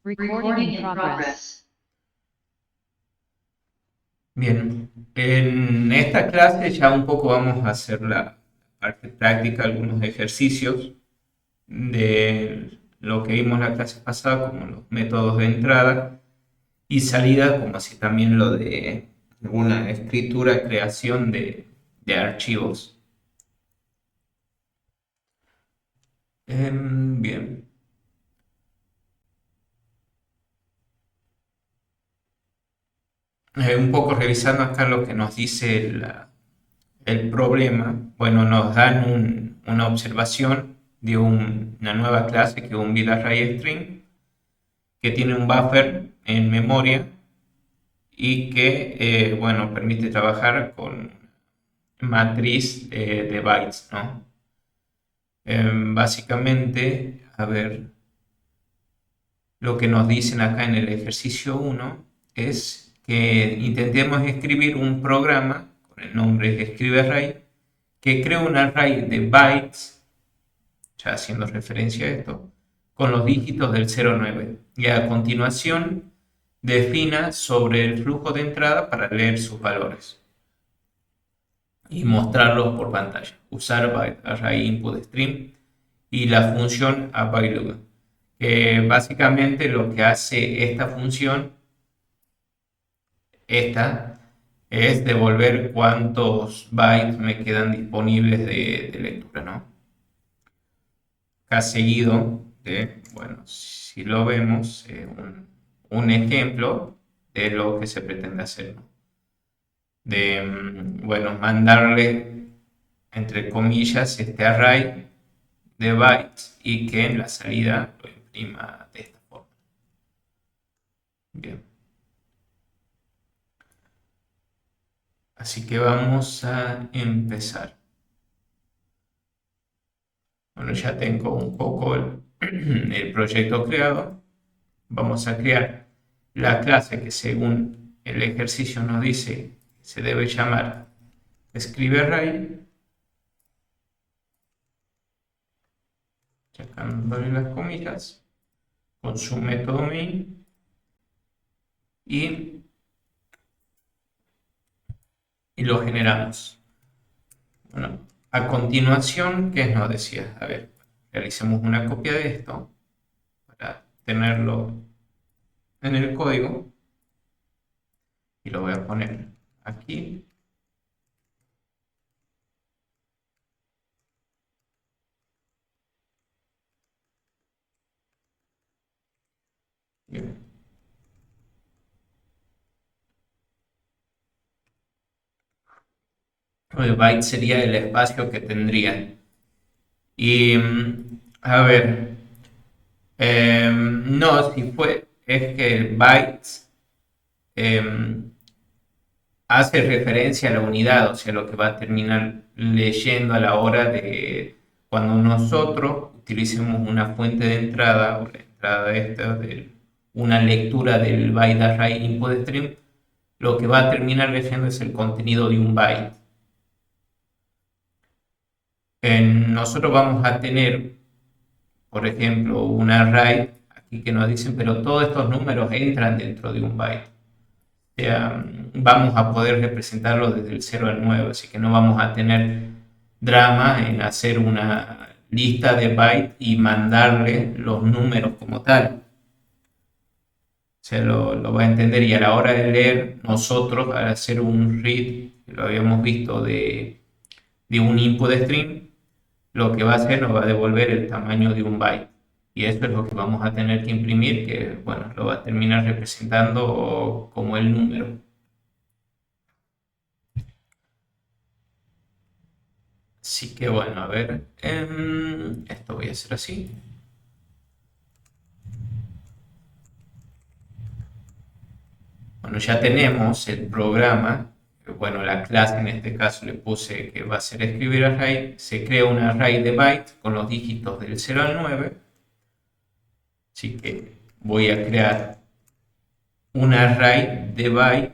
Recording in progress. Bien, en esta clase ya un poco vamos a hacer la parte práctica, algunos ejercicios de lo que vimos la clase pasada, como los métodos de entrada y salida, como así también lo de alguna escritura, creación de archivos. Bien. Un poco revisando acá lo que nos dice el problema, bueno, nos dan una observación de una nueva clase que es un bit array string que tiene un buffer en memoria y que, bueno, permite trabajar con matriz de bytes, ¿no? Básicamente, a ver, lo que nos dicen acá en el ejercicio 1 es que intentemos escribir un programa con el nombre de escribe array que crea un array de bytes, ya haciendo referencia a esto, con los dígitos del 0 al 9 y a continuación defina sobre el flujo de entrada para leer sus valores y mostrarlos por pantalla. Usar byte array input stream y la función available, que básicamente lo que hace esta función, esta, es devolver cuántos bytes me quedan disponibles de lectura, ¿no? Acá seguido de, bueno, si lo vemos, un ejemplo de lo que se pretende hacer, ¿no? De, bueno, mandarle, entre comillas, este array de bytes y que en la salida lo imprima de esta forma. Bien. Así que vamos a empezar. Bueno, ya tengo un poco el proyecto creado. Vamos a crear la clase que según el ejercicio nos dice que se debe llamar escribe array, sacándole las comillas, con su método main y, y lo generamos. Bueno, a continuación, ¿qué nos decía? A ver, realicemos una copia de esto para tenerlo en el código y lo voy a poner aquí. Bien. El byte sería el espacio que tendría. Y a ver, no, si fue, es que el byte em, hace referencia a la unidad, o sea, lo que va a terminar leyendo a la hora de cuando nosotros utilicemos una fuente de entrada, o la entrada esta de una lectura del byte array input stream, lo que va a terminar leyendo es el contenido de un byte. Nosotros vamos a tener, por ejemplo, un array aquí que nos dicen, pero todos estos números entran dentro de un byte. O sea, vamos a poder representarlo desde el 0 al 9, así que no vamos a tener drama en hacer una lista de bytes y mandarle los números como tal. Se lo va a entender y a la hora de leer, nosotros al hacer un read, que lo habíamos visto de un input string, lo que va a hacer nos va a devolver el tamaño de un byte. Y eso es lo que vamos a tener que imprimir, que bueno, lo va a terminar representando como el número. Así que bueno, a ver, esto voy a hacer así. Bueno, ya tenemos el programa. Bueno, la clase en este caso le puse que va a ser escribir array. Se crea un array de bytes con los dígitos del 0 al 9. Así que voy a crear un array de bytes.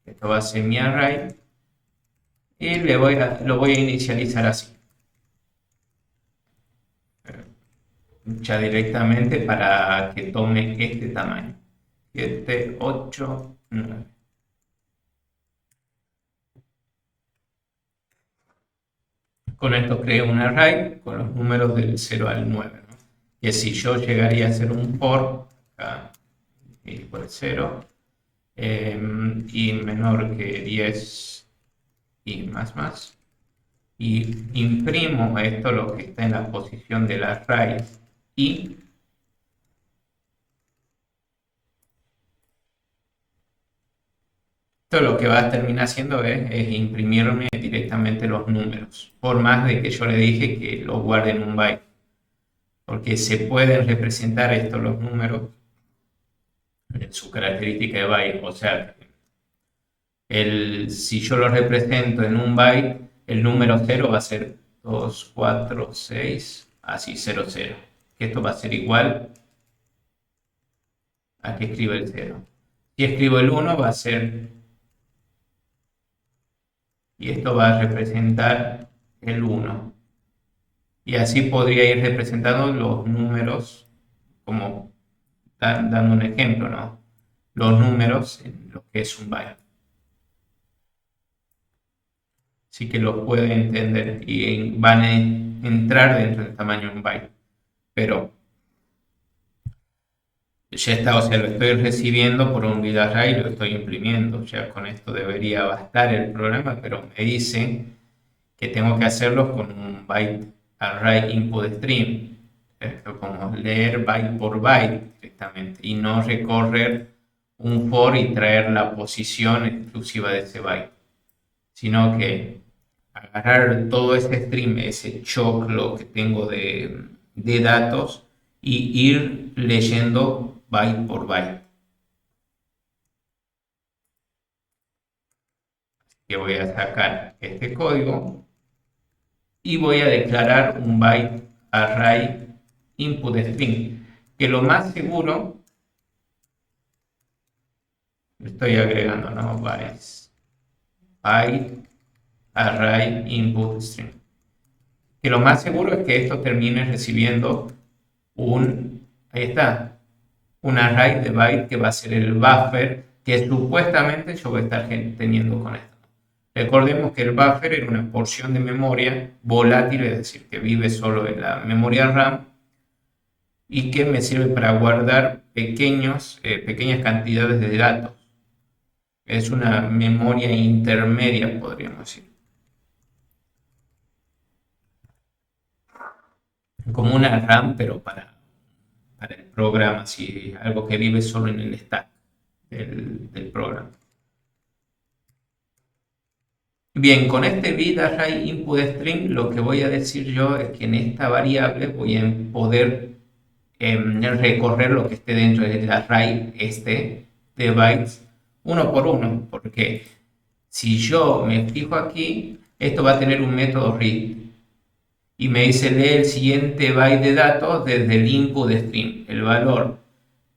Esto va a ser mi array. Y lo voy a inicializar así. ya directamente para que tome este tamaño. 7, 8, 9. Con esto creo un array con los números del 0 al 9, ¿no? Que si yo llegaría a hacer un for, acá, por 0, y menor que 10 y más, y imprimo esto, lo que está en la posición del array, y esto lo que va a terminar haciendo es imprimirme directamente los números, por más de que yo le dije que lo guarde en un byte, porque se pueden representar estos los números en su característica de byte, o sea, si yo lo represento en un byte, el número 0 va a ser 2, 4, 6, así 0, 0, que esto va a ser igual a que escribo el 0. Si escribo el 1 va a ser, y esto va a representar el 1. Y así podría ir representando los números, como dando un ejemplo, ¿no? Los números en lo que es un byte. Así que los pueden entender y van a entrar dentro del tamaño de un byte. Pero ya está, o sea, lo estoy recibiendo por un bit array y lo estoy imprimiendo. Ya con esto debería bastar el programa, pero me dice que tengo que hacerlo con un byte array input stream, como leer byte por byte directamente y no recorrer un for y traer la posición exclusiva de ese byte, sino que agarrar todo ese stream, ese choclo que tengo de datos y ir leyendo byte por byte. Que voy a sacar este código y voy a declarar un byte array input string, que lo más seguro, estoy agregando, ¿no? Byte array input string, que lo más seguro es que esto termine recibiendo ahí está, un array de byte que va a ser el buffer que supuestamente yo voy a estar teniendo con esto. Recordemos que el buffer era una porción de memoria volátil, es decir, que vive solo en la memoria RAM y que me sirve para guardar pequeñas cantidades de datos. Es una memoria intermedia, podríamos decir. Como una RAM, pero para el programa, así, algo que vive solo en el stack del programa. Bien, con este bit array input string lo que voy a decir yo es que en esta variable voy a poder recorrer lo que esté dentro del array de bytes uno por uno, porque si yo me fijo aquí, esto va a tener un método read y me dice lee el siguiente byte de datos desde el input string. El valor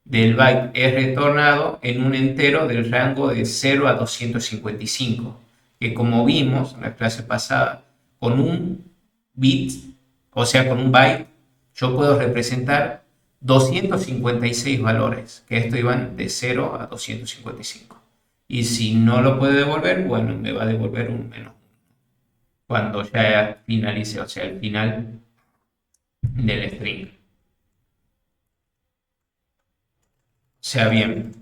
del byte es retornado en un entero del rango de 0 a 255, que como vimos en la clase pasada, con un bit, o sea, con un byte, yo puedo representar 256 valores, que esto iban de 0 a 255. Y si no lo puede devolver, bueno, me va a devolver un menos cuando ya finalice, o sea, el final del string. O sea, bien,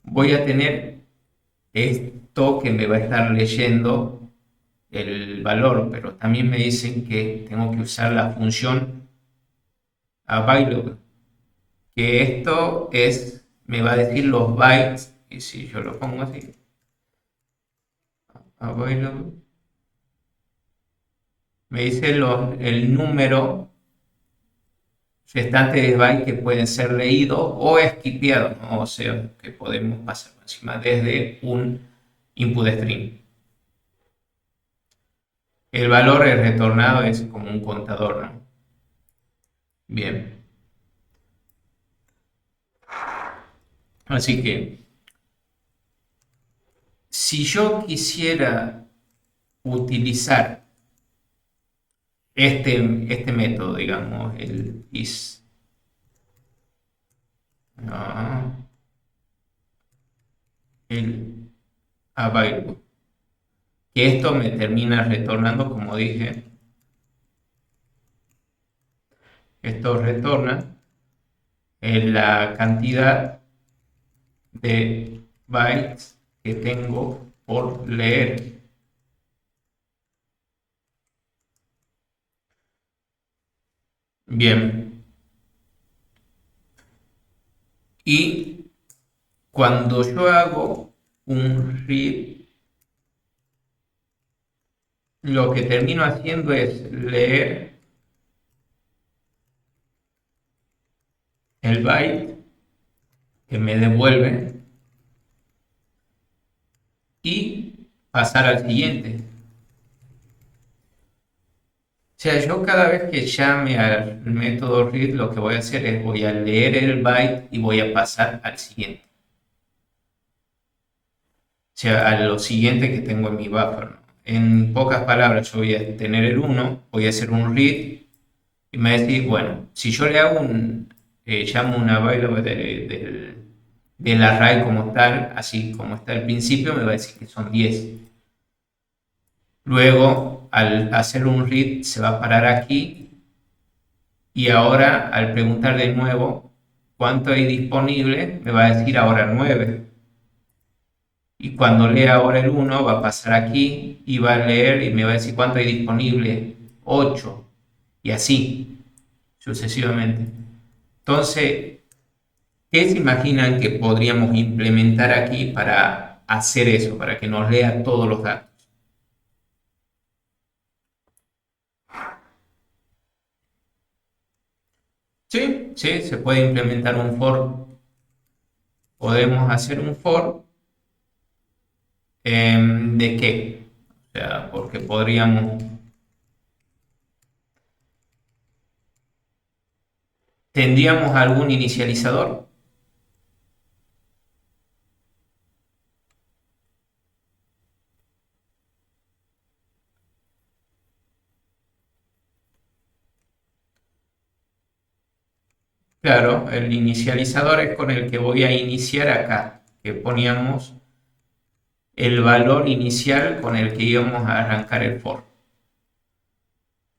voy a tener esto que me va a estar leyendo el valor, pero también me dicen que tengo que usar la función available, que esto me va a decir los bytes, y si yo lo pongo así, available, me dice el número restante de bytes que pueden ser leídos o esquipeados, ¿no? O sea, que podemos pasar encima desde un input string. El valor retornado es como un contador, ¿no? Bien. Así que, si yo quisiera utilizar este método, digamos, el is. No, el available. Que esto me termina retornando, como dije, esto retorna la cantidad de bytes que tengo por leer. Bien. Y cuando yo hago un read, lo que termino haciendo es leer el byte que me devuelve y pasar al siguiente. O sea, yo cada vez que llame al método read, lo que voy a hacer es voy a leer el byte y voy a pasar al siguiente. O sea, a lo siguiente que tengo en mi buffer, ¿no? En pocas palabras, yo voy a tener el 1, voy a hacer un read y me va a decir, bueno, si yo le hago llamo una available del array como tal, así como está al principio, me va a decir que son 10. Luego, al hacer un read, se va a parar aquí y ahora, al preguntar de nuevo cuánto hay disponible, me va a decir ahora 9. Y cuando lea ahora el 1, va a pasar aquí y va a leer y me va a decir cuánto hay disponible, 8. Y así, sucesivamente. Entonces, ¿qué se imaginan que podríamos implementar aquí para hacer eso, para que nos lea todos los datos? Sí, sí, se puede implementar un for. Podemos hacer un for ¿de qué? O sea, porque podríamos. ¿Tendríamos algún inicializador? Claro, el inicializador es con el que voy a iniciar acá, que poníamos el valor inicial con el que íbamos a arrancar el for.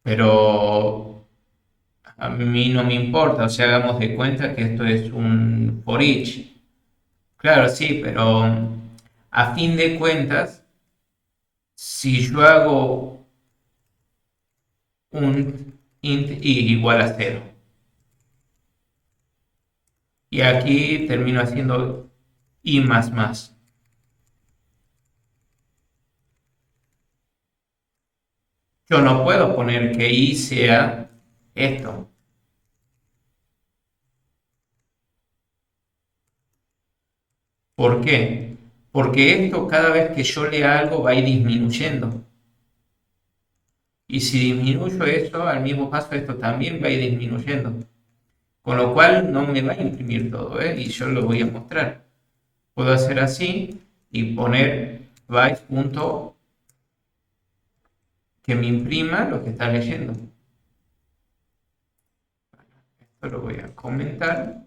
Pero a mí no me importa, o sea, hagamos de cuenta que esto es un for each. Claro, sí, pero a fin de cuentas, si yo hago un int i igual a 0 y aquí termino haciendo i más más, yo no puedo poner que i sea esto. ¿Por qué? Porque esto cada vez que yo lea algo va a ir disminuyendo. Y si disminuyo esto, al mismo paso esto también va a ir disminuyendo. Con lo cual no me va a imprimir todo, ¿eh? Y yo lo voy a mostrar. Puedo hacer así y poner byte punto que me imprima lo que está leyendo. Esto lo voy a comentar.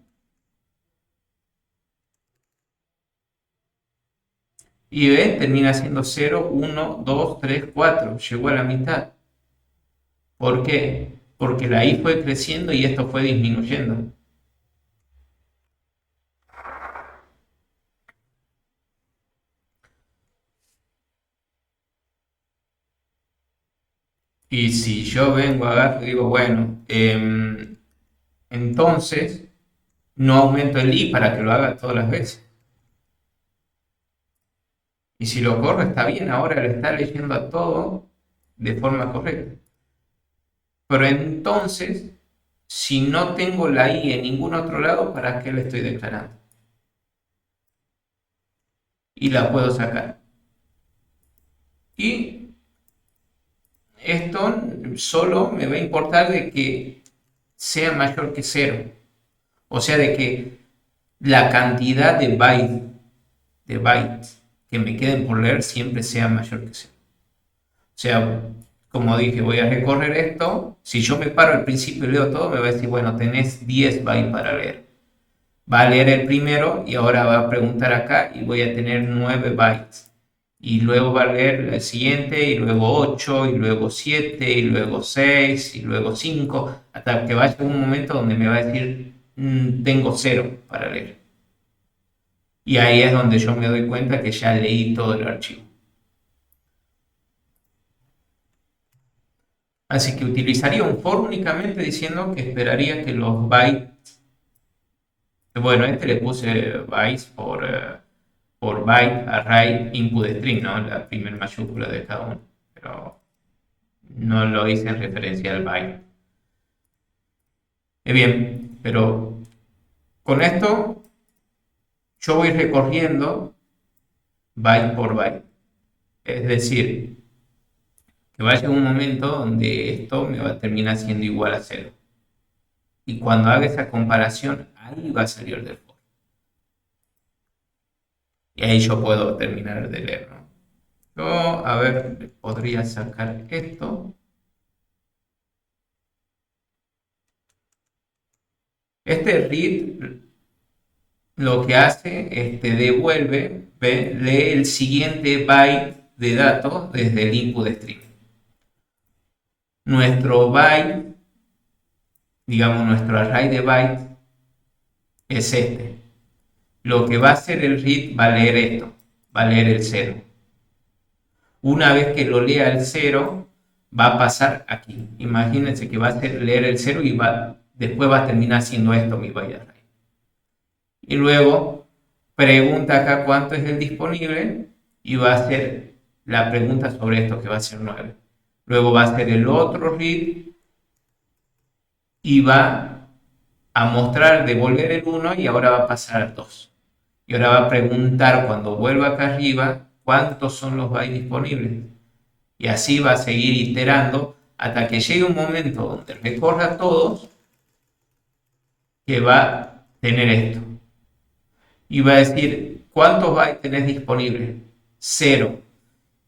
Y ve, termina siendo 0, 1, 2, 3, 4. Llegó a la mitad. ¿Por qué? Porque la i fue creciendo y esto fue disminuyendo. Y si yo vengo a y digo, bueno, entonces no aumento el i para que lo haga todas las veces. Y si lo corro está bien, ahora le está leyendo a todo de forma correcta. Pero entonces, si no tengo la i en ningún otro lado, ¿para qué le estoy declarando? Y la puedo sacar. Y esto solo me va a importar de que sea mayor que 0. O sea, de que la cantidad de bytes que me queden por leer siempre sea mayor que 0. O sea, como dije, voy a recorrer esto. Si yo me paro al principio y leo todo, me va a decir, bueno, tenés 10 bytes para leer. Va a leer el primero y ahora va a preguntar acá y voy a tener 9 bytes. Y luego va a leer el siguiente y luego 8 y luego 7 y luego 6 y luego 5 hasta que vaya un momento donde me va a decir, tengo 0 para leer. Y ahí es donde yo me doy cuenta que ya leí todo el archivo. Así que utilizaría un for únicamente diciendo que esperaría que los bytes, bueno, este le puse bytes por byte, array, input string, ¿no? La primera mayúscula de cada uno, pero no lo hice en referencia al byte. Bien, pero con esto yo voy recorriendo byte por byte. Es decir, que va a llegar un momento donde esto me va a terminar siendo igual a 0. Y cuando haga esa comparación, ahí va a salir del for. Y ahí yo puedo terminar de leer, ¿no? Yo, a ver, podría sacar esto. Este read lo que hace es te devuelve, lee el siguiente byte de datos desde el input string. Nuestro byte, digamos nuestro array de bytes, es este. Lo que va a hacer el read va a leer esto, va a leer el 0. Una vez que lo lea el 0, va a pasar aquí. Imagínense que va a leer el 0 y después va a terminar siendo esto mi byte array. Y luego pregunta acá cuánto es el disponible y va a hacer la pregunta sobre esto que va a ser 9. Luego va a hacer el otro read y va a mostrar, devolver el 1 y ahora va a pasar al 2. Y ahora va a preguntar cuando vuelva acá arriba cuántos son los bytes disponibles. Y así va a seguir iterando hasta que llegue un momento donde recorra todos que va a tener esto. Y va a decir, ¿cuántos bytes tenés disponibles? 0.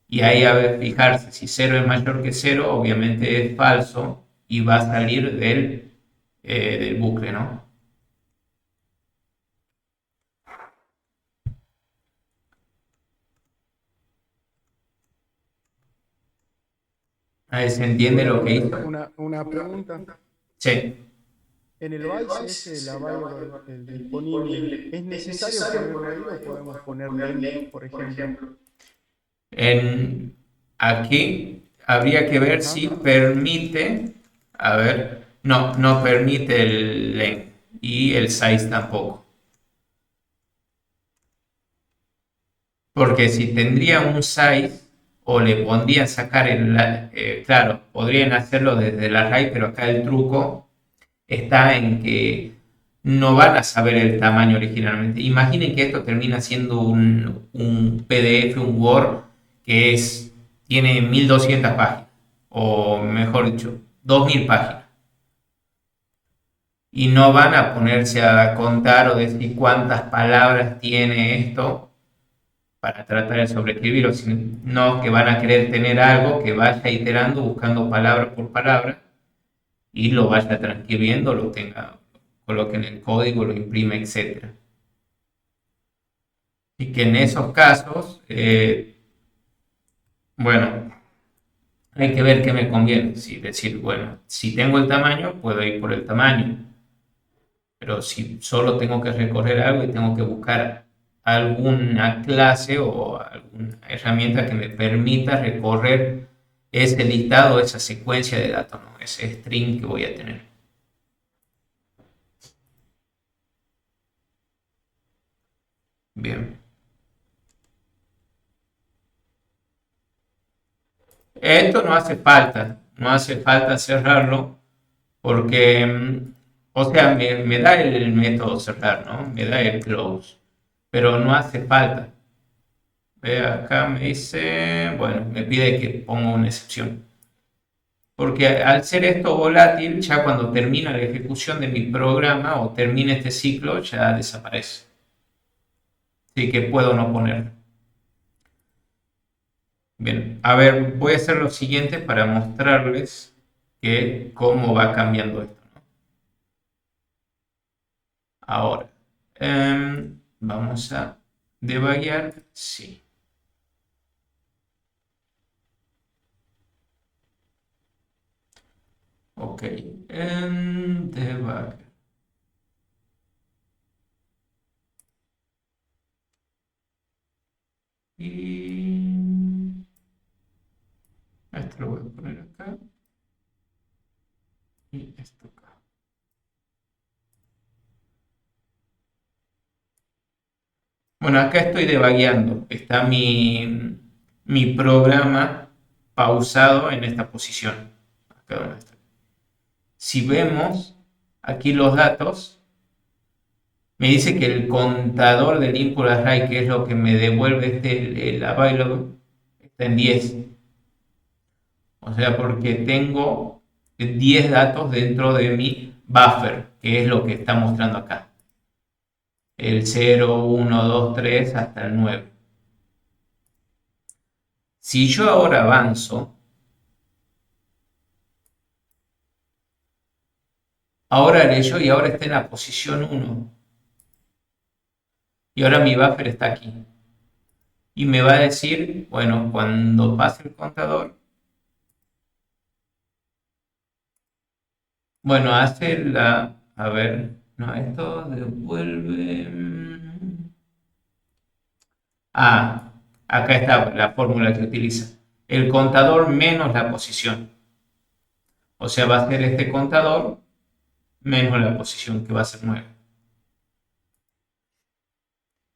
Y ahí a ver, fijarse, si 0 es mayor que 0, obviamente es falso y va a salir del bucle, ¿no? Ahí se entiende lo que hizo. Una pregunta. Sí. En el byte ese, la variable, el disponible, ¿es necesario ponerlo ahí o podemos poner length, por ejemplo? Aquí habría que ver Ajá. si permite, a ver, no permite el length y el size tampoco. Porque si tendría un size o le pondrían sacar claro, podrían hacerlo desde el array, pero acá el truco está en que no van a saber el tamaño originalmente. Imaginen que esto termina siendo un PDF, un Word, que tiene 1200 páginas, o mejor dicho, 2000 páginas. Y no van a ponerse a contar o decir cuántas palabras tiene esto para tratar de sobreescribirlo, sino que van a querer tener algo que vaya iterando, buscando palabra por palabra, y lo vaya transcribiendo, lo tenga, coloque en el código, lo imprime, etc. Y que en esos casos, bueno, hay que ver qué me conviene. Si decir, bueno, si tengo el tamaño, puedo ir por el tamaño. Pero si solo tengo que recorrer algo y tengo que buscar alguna clase o alguna herramienta que me permita recorrer ese listado, esa secuencia de datos, ¿no? Ese string que voy a tener. Bien. Esto no hace falta cerrarlo porque, o sea, me da el método cerrar, ¿no? Me da el close, pero no hace falta. Ve acá me dice, bueno, me pide que ponga una excepción. Porque al ser esto volátil, ya cuando termina la ejecución de mi programa o termine este ciclo, ya desaparece. Así que puedo no ponerlo. Bien, a ver, voy a hacer lo siguiente para mostrarles que cómo va cambiando esto, ¿no? Ahora, vamos a debuguear, sí. Ok, debug. Y esto lo voy a poner acá y esto acá. Bueno, acá estoy debugueando. Está mi programa pausado en esta posición. Acá donde está. Si vemos aquí los datos, me dice que el contador del input array, que es lo que me devuelve el available, está en 10. O sea, porque tengo 10 datos dentro de mi buffer, que es lo que está mostrando acá. El 0, 1, 2, 3 hasta el 9. Si yo ahora avanzo, ahora leyó y ahora está en la posición 1. Y ahora mi buffer está aquí. Y me va a decir, bueno, cuando pase el contador, bueno, hace la... A ver, no, esto devuelve... Ah, acá está la fórmula que utiliza. El contador menos la posición. O sea, va a ser este contador menos la posición, que va a ser 9.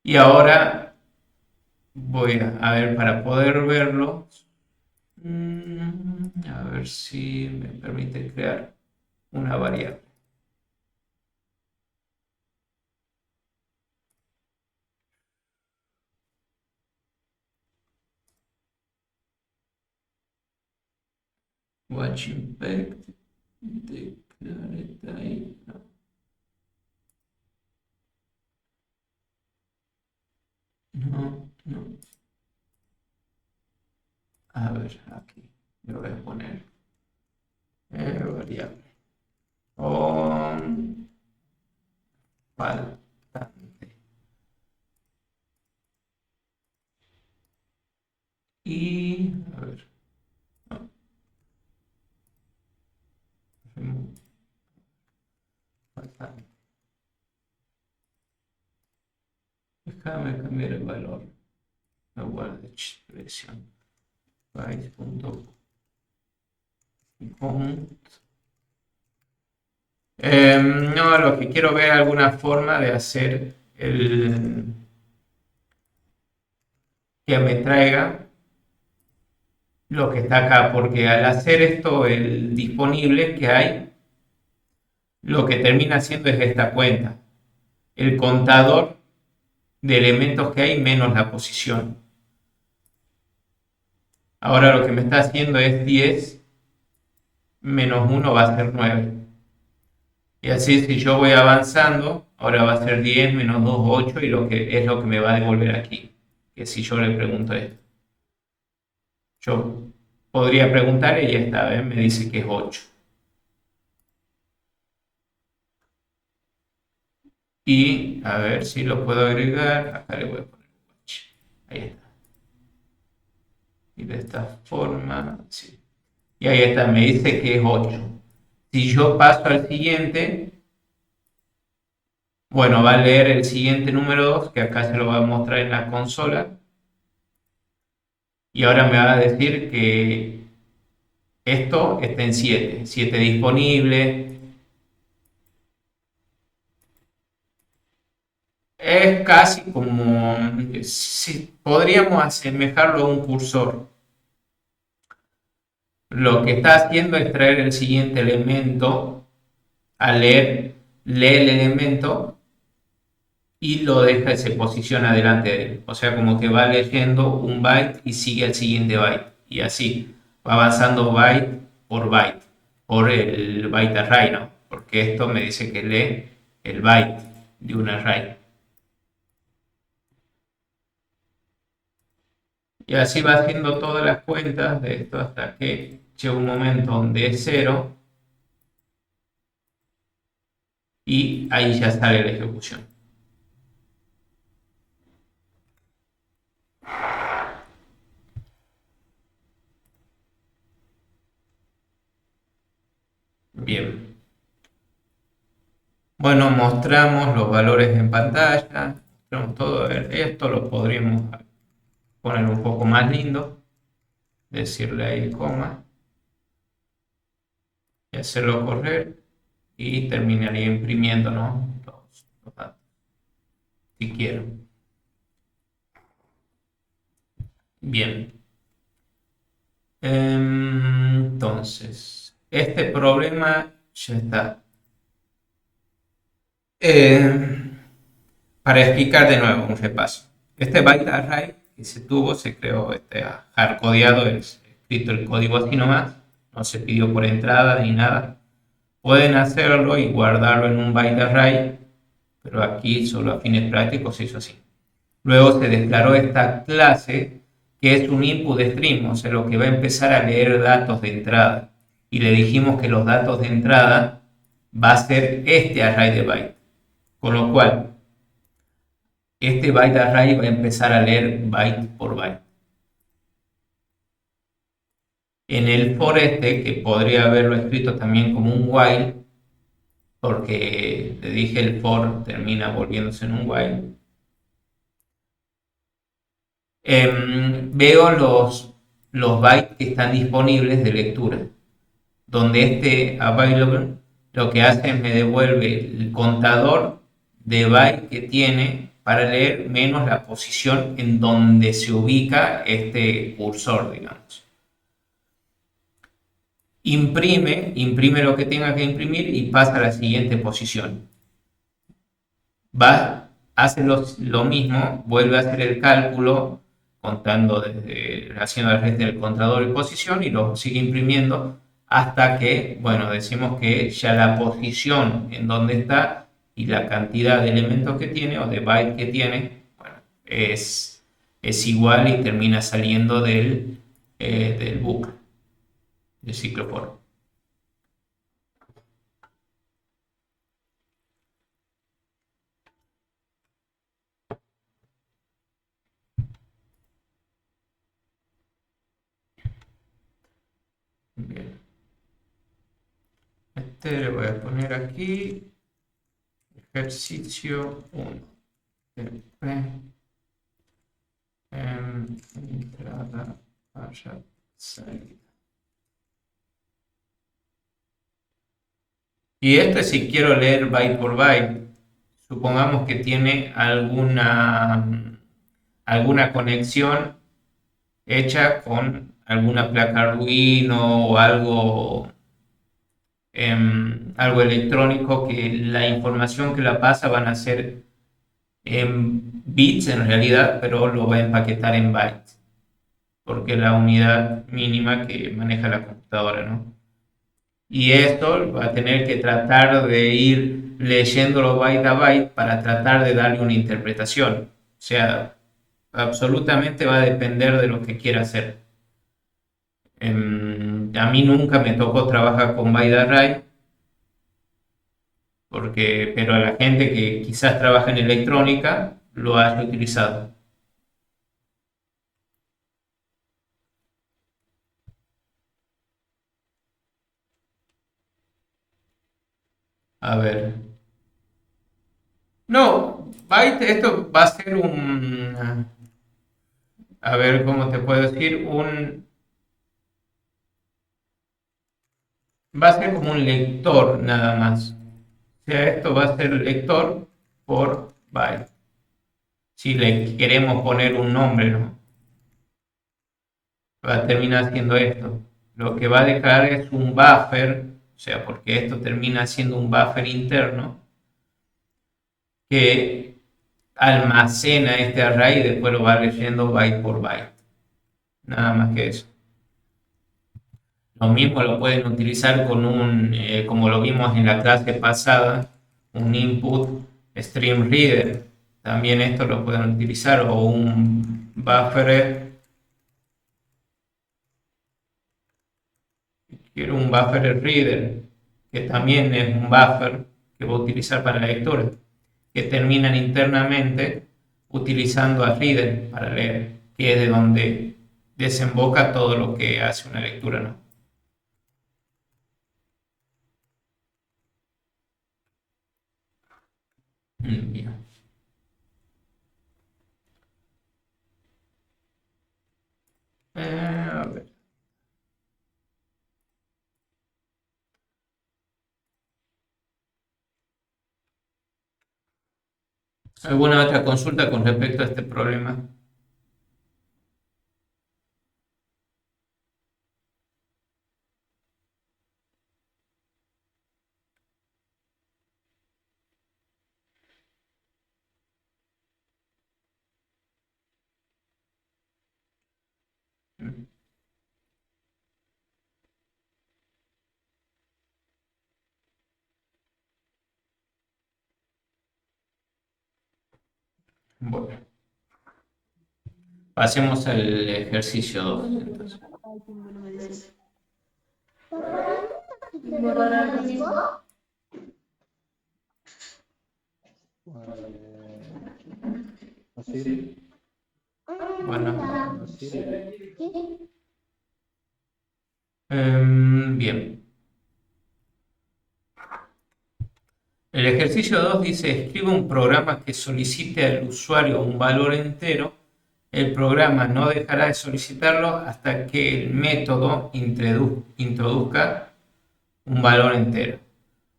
Y ahora voy a ver, para poder verlo, a ver si me permite crear una variable. Watch impact, declare type. No, no. A ver, aquí le voy a poner variable. Faltante. Y, a ver, no, faltante. Déjame cambiar el valor. La guarda de expresión. Bytes.count. No, lo que quiero ver alguna forma de hacer que me traiga lo que está acá, porque al hacer esto, el disponible que hay, lo que termina haciendo es esta cuenta, el contador de elementos que hay menos la posición. Ahora lo que me está haciendo es 10 menos 1 va a ser 9. Y así si yo voy avanzando, ahora va a ser 10 menos 2, 8 y lo que es lo que me va a devolver aquí. Que si yo le pregunto esto. Yo podría preguntar y ya está, ¿eh? Me dice que es 8. Y a ver si lo puedo agregar. Acá le voy a poner watch. Ahí está. Y de esta forma, sí. Y ahí está, me dice que es 8. Si yo paso al siguiente, bueno, va a leer el siguiente número 2, que acá se lo va a mostrar en la consola. Y ahora me va a decir que esto está en 7. 7 disponible. Es casi como, si podríamos asemejarlo a un cursor. Lo que está haciendo es traer el siguiente elemento, al leer, lee el elemento y lo deja y se posiciona delante de él. O sea, como que va leyendo un byte y sigue al siguiente byte. Y así va avanzando byte por el byte array, ¿no? Porque esto me dice que lee el byte de un array. Y así va haciendo todas las cuentas de esto hasta que llega un momento donde es 0 y ahí ya sale la ejecución. Bien. Bueno, mostramos los valores en pantalla, mostramos todo. A ver, esto lo podríamos poner un poco más lindo, decirle ahí coma y hacerlo correr y terminaría imprimiendo, ¿no? Los datos, si quiero. Bien. Entonces, este problema ya está. Para explicar de nuevo un repaso. Este byte array que se tuvo, se creó hardcodeado, es escrito el código así nomás, no se pidió por entrada ni nada. Pueden hacerlo y guardarlo en un byte array, pero aquí solo a fines prácticos se hizo así. Luego se declaró esta clase que es un input stream, o sea, lo que va a empezar a leer datos de entrada. Y le dijimos que los datos de entrada va a ser este array de byte. Con lo cual, este byte array va a empezar a leer byte por byte. En el for que podría haberlo escrito también como un while, porque le dije el for termina volviéndose en un while. Veo los bytes que están disponibles de lectura, donde este available lo que hace es me devuelve el contador de bytes que tiene para leer menos la posición en donde se ubica este cursor, digamos. Imprime lo que tenga que imprimir y pasa a la siguiente posición. Hace lo mismo, vuelve a hacer el cálculo contando haciendo el resto del contador y posición y lo sigue imprimiendo hasta que, bueno, decimos que ya la posición en donde está y la cantidad de elementos que tiene o de bytes que tiene, bueno, es igual y termina saliendo del bucle, del ciclo for. Bien. Le voy a poner aquí ejercicio 1. Entrada para salida. Y si quiero leer byte por byte, supongamos que tiene alguna conexión hecha con alguna placa Arduino o algo electrónico que la información que la pasa van a ser en bits en realidad, pero lo va a empaquetar en bytes, porque es la unidad mínima que maneja la computadora, ¿no? Y esto va a tener que tratar de ir leyéndolo byte a byte para tratar de darle una interpretación. O sea, absolutamente va a depender de lo que quiera hacer. A mí nunca me tocó trabajar con byte array, pero a la gente que quizás trabaja en electrónica lo haya utilizado. A ver. No, byte, esto va a ser a ver cómo te puedo decir, va a ser como un lector nada más. O sea, esto va a ser lector por byte. Si le queremos poner un nombre, ¿no? Va a terminar haciendo esto. Lo que va a dejar es un buffer, o sea, porque esto termina siendo un buffer interno que almacena este array y después lo va leyendo byte por byte. Nada más que eso. Lo mismo lo pueden utilizar con como lo vimos en la clase pasada, un input stream reader. También esto lo pueden utilizar o un buffer quiero un buffer reader, que también es un buffer que voy a utilizar para la lectura, que terminan internamente utilizando a reader para leer, que es de donde desemboca todo lo que hace una lectura, ¿no? Bien. A ver. ¿Alguna otra consulta con respecto a este problema? Bueno, pasemos al ejercicio 2. Entonces. ¿No sirve? Bueno, ¿No sirve? bien. El ejercicio 2 dice, escribe un programa que solicite al usuario un valor entero. El programa no dejará de solicitarlo hasta que el método introduzca un valor entero.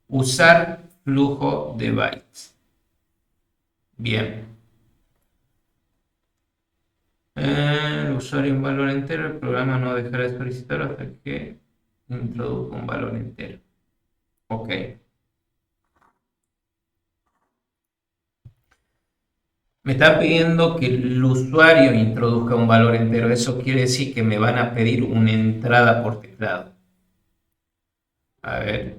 Usar flujo de bytes. Bien. El usuario un valor entero, el programa no dejará de solicitarlo hasta que introduzca un valor entero. Ok. Me está pidiendo que el usuario introduzca un valor entero. Eso quiere decir que me van a pedir una entrada por teclado. A ver.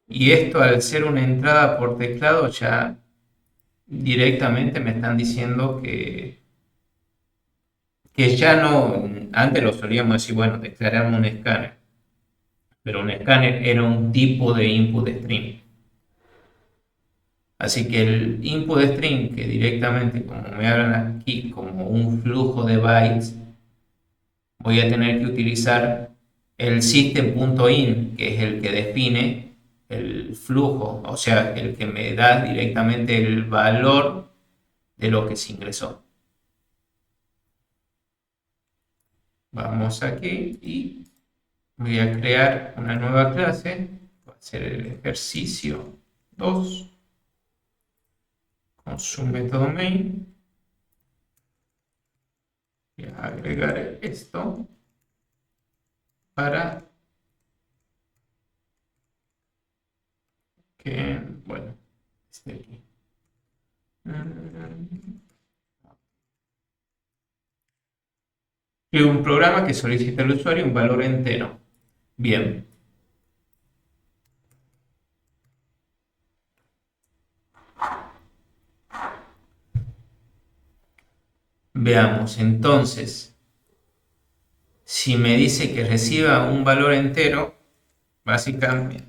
Y esto, al ser una entrada por teclado, ya directamente me están diciendo que ya no. Antes lo solíamos decir, bueno, declararme un escáner. Pero un escáner era un tipo de input string. Así que el input string, que directamente, como me hablan aquí, como un flujo de bytes, voy a tener que utilizar el system.in, que es el que define el flujo, o sea, el que me da directamente el valor de lo que se ingresó. Vamos aquí y voy a crear una nueva clase. Va a ser el ejercicio 2 con su método main. Voy a agregar esto para que, bueno, esté aquí. Y un programa que solicita al usuario un valor entero. Bien. Veamos, entonces, si me dice que reciba un valor entero, básicamente,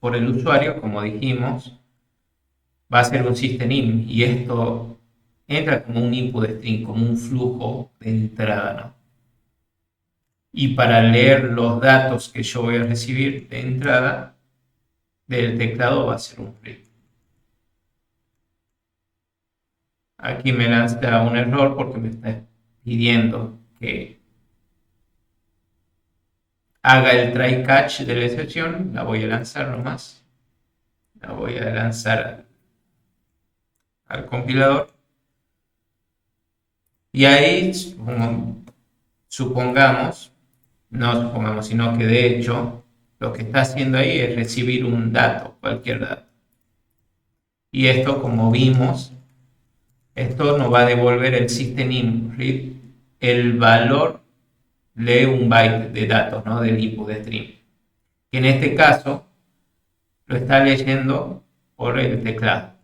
por el usuario, como dijimos, va a ser un system.in y esto entra como un input string, como un flujo de entrada, ¿no? Y para leer los datos que yo voy a recibir de entrada del teclado va a ser un read. Aquí me lanza un error porque me está pidiendo que haga el try catch de la excepción. La voy a lanzar nomás. La voy a lanzar al compilador. Y ahí, supongamos, no supongamos, sino que de hecho, lo que está haciendo ahí es recibir un dato, cualquier dato. Y esto, como vimos, esto nos va a devolver el system read el valor de un byte de datos, ¿no? Del input string. Que en este caso lo está leyendo por el teclado.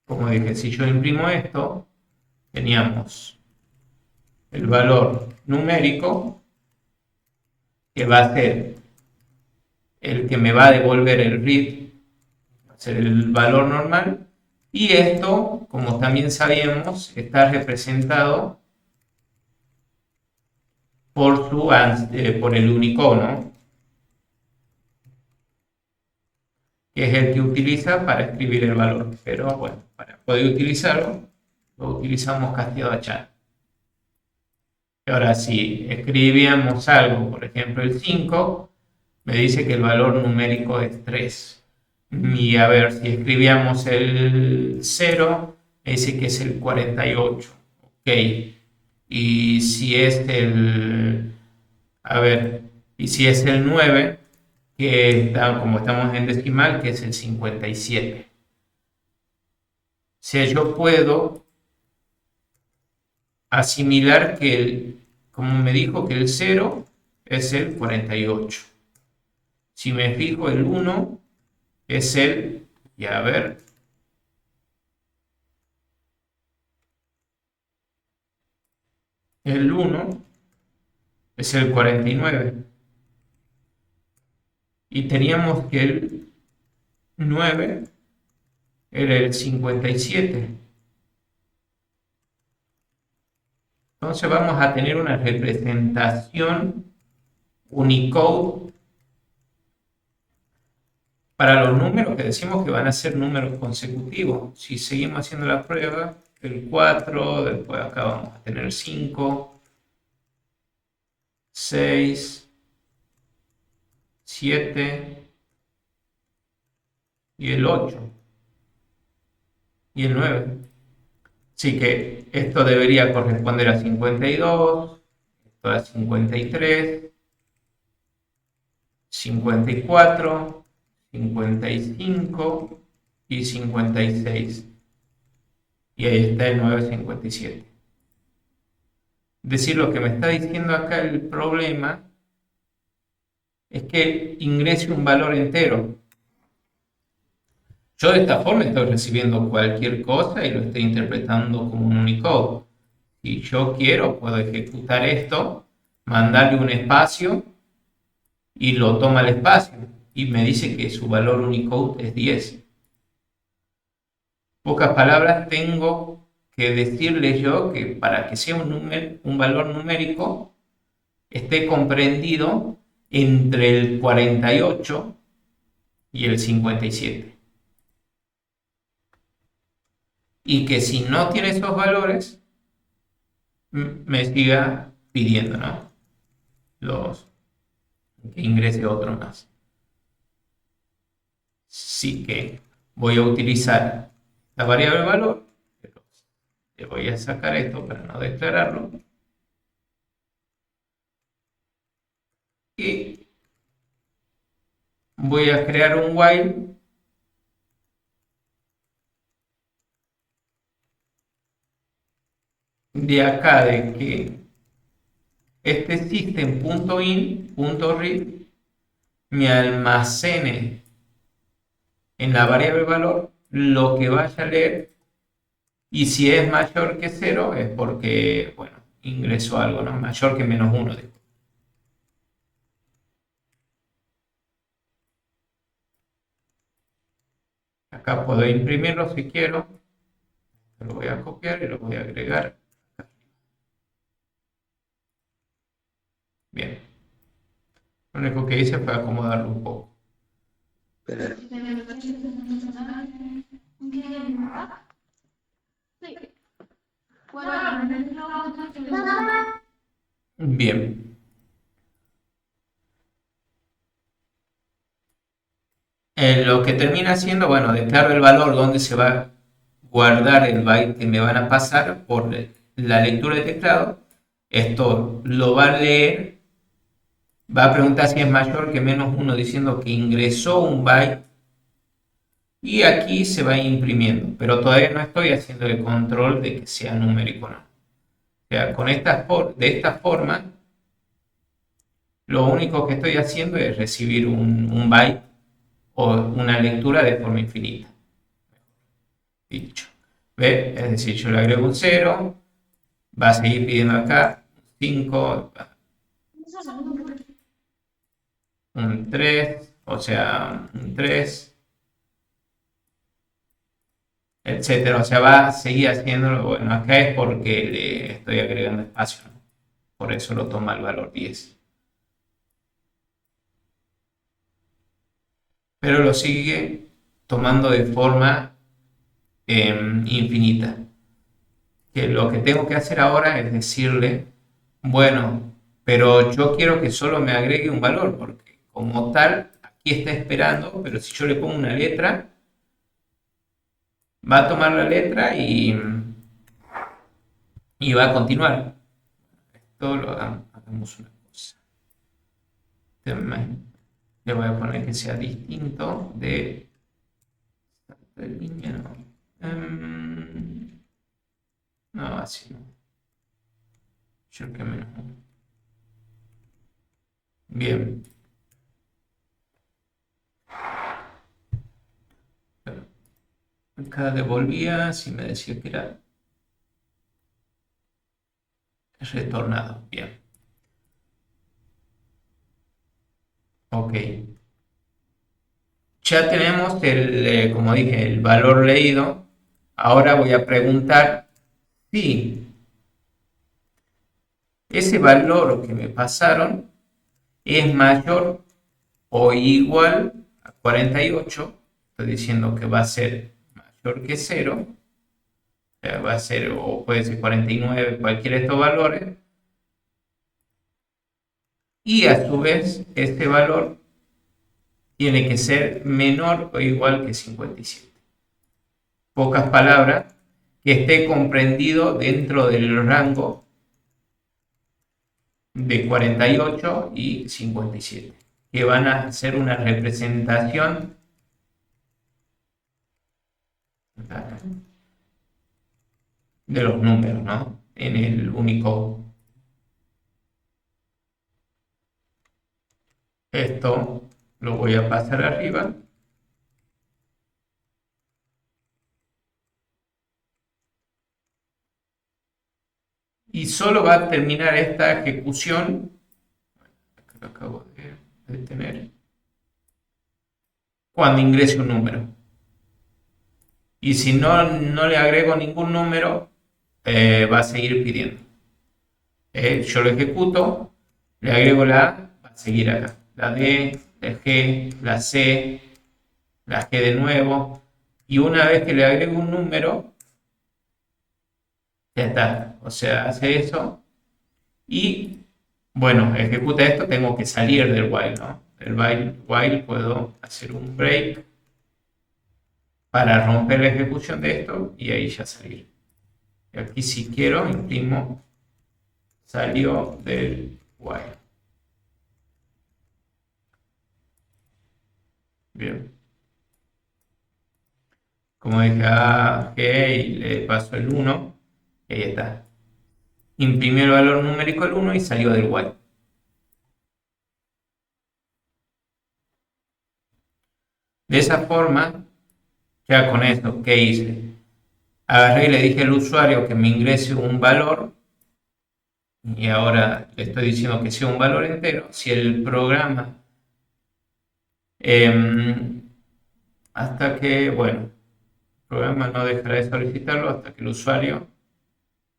Como dije, si yo imprimo esto, teníamos el valor numérico que va a ser el que me va a devolver el read, va a ser el valor normal, y esto, como también sabíamos, está representado por el Unicode, ¿no? Que es el que utiliza para escribir el valor. Pero bueno, para poder utilizarlo, lo utilizamos casteado a chat. Ahora, si escribíamos algo, por ejemplo el 5, me dice que el valor numérico es 3. Y a ver, si escribíamos el 0, me dice que es el 48. Ok. Y si es a ver, y si es el 9, como estamos en decimal, que es el 57. O sea, yo puedo asimilar como me dijo que el 0 es el 48. Si me fijo, el 1 es ya a ver, el 1 es el 49. Y teníamos que el 9 era el 57. Entonces vamos a tener una representación Unicode para los números que decimos que van a ser números consecutivos. Si seguimos haciendo la prueba, el 4, después acá vamos a tener 5, 6, 7 y el 8 y el 9. Así que esto debería corresponder a 52, esto a 53, 54, 55 y 56. Y ahí está el 957. Es decir, lo que me está diciendo acá el problema es que ingrese un valor entero. Yo de esta forma estoy recibiendo cualquier cosa y lo estoy interpretando como un Unicode. Si yo quiero, puedo ejecutar esto, mandarle un espacio y lo toma el espacio. Y me dice que su valor Unicode es 10. Pocas palabras, tengo que decirle yo que para que sea un valor numérico esté comprendido entre el 48 y el 57. Y que si no tiene esos valores, me siga pidiendo, ¿no? Que ingrese otro más. Sí que voy a utilizar la variable valor, pero le voy a sacar esto para no declararlo. Y voy a crear un while de acá de que este system.in.read me almacene en la variable valor lo que vaya a leer, y si es mayor que 0 es porque, bueno, ingresó algo, ¿no? Mayor que -1. Acá puedo imprimirlo si quiero. Lo voy a copiar y lo voy a agregar. Bien. Lo único que hice fue acomodarlo un poco. Bien. Lo que termina siendo, bueno, declaro el valor donde se va a guardar el byte que me van a pasar por la lectura de teclado. Esto lo va a leer, va a preguntar si es mayor que -1 diciendo que ingresó un byte, y aquí se va imprimiendo, pero todavía no estoy haciendo el control de que sea numérico o no. O sea, de esta forma, lo único que estoy haciendo es recibir un byte o una lectura de forma infinita. Dicho. ¿Ve? Es decir, yo le agrego un 0, va a seguir pidiendo acá 5. un 3, o sea, un 3, etcétera. O sea, va a seguir haciéndolo. Bueno, acá es porque le estoy agregando espacio, ¿no? Por eso lo toma el valor 10. Pero lo sigue tomando de forma infinita. Que lo que tengo que hacer ahora es decirle, bueno, pero yo quiero que solo me agregue un valor, porque como tal, aquí está esperando, pero si yo le pongo una letra, va a tomar la letra y va a continuar. Esto lo hagamos una cosa. Le voy a poner que sea distinto de línea, no. No, así no. Yo que menos uno. Bien. Acá devolvía, si me decía que era retornado. Bien. Ok. Ya tenemos como dije, el valor leído. Ahora voy a preguntar si ese valor que me pasaron es mayor o igual a 48. Estoy diciendo que va a ser mayor que 0. Va a ser, o puede ser 49, cualquiera de estos valores. Y a su vez, este valor tiene que ser menor o igual que 57. Pocas palabras, que esté comprendido dentro del rango de 48 y 57, que van a hacer una representación de los números, ¿no? En el Unicode. Esto lo voy a pasar arriba. Y solo va a terminar esta ejecución. Lo acabo de tener. Cuando ingrese un número. Y si no le agrego ningún número, va a seguir pidiendo. Yo lo ejecuto, le agrego la A, va a seguir acá. La D, la G, la C, la G de nuevo. Y una vez que le agrego un número, ya está. O sea, hace eso. Y bueno, ejecuta esto, tengo que salir del while, ¿no? El while puedo hacer un break para romper la ejecución de esto y ahí ya salir. Y aquí si quiero, imprimo, salió del while. Bien. Como dije a G y le paso el 1, y ahí está. Imprimió el valor numérico del 1 y salió del while. De esa forma, ya con esto, ¿qué hice? Agarré y le dije al usuario que me ingrese un valor y ahora le estoy diciendo que sea un valor entero. Si el programa, hasta que, bueno, el programa no dejará de solicitarlo hasta que el usuario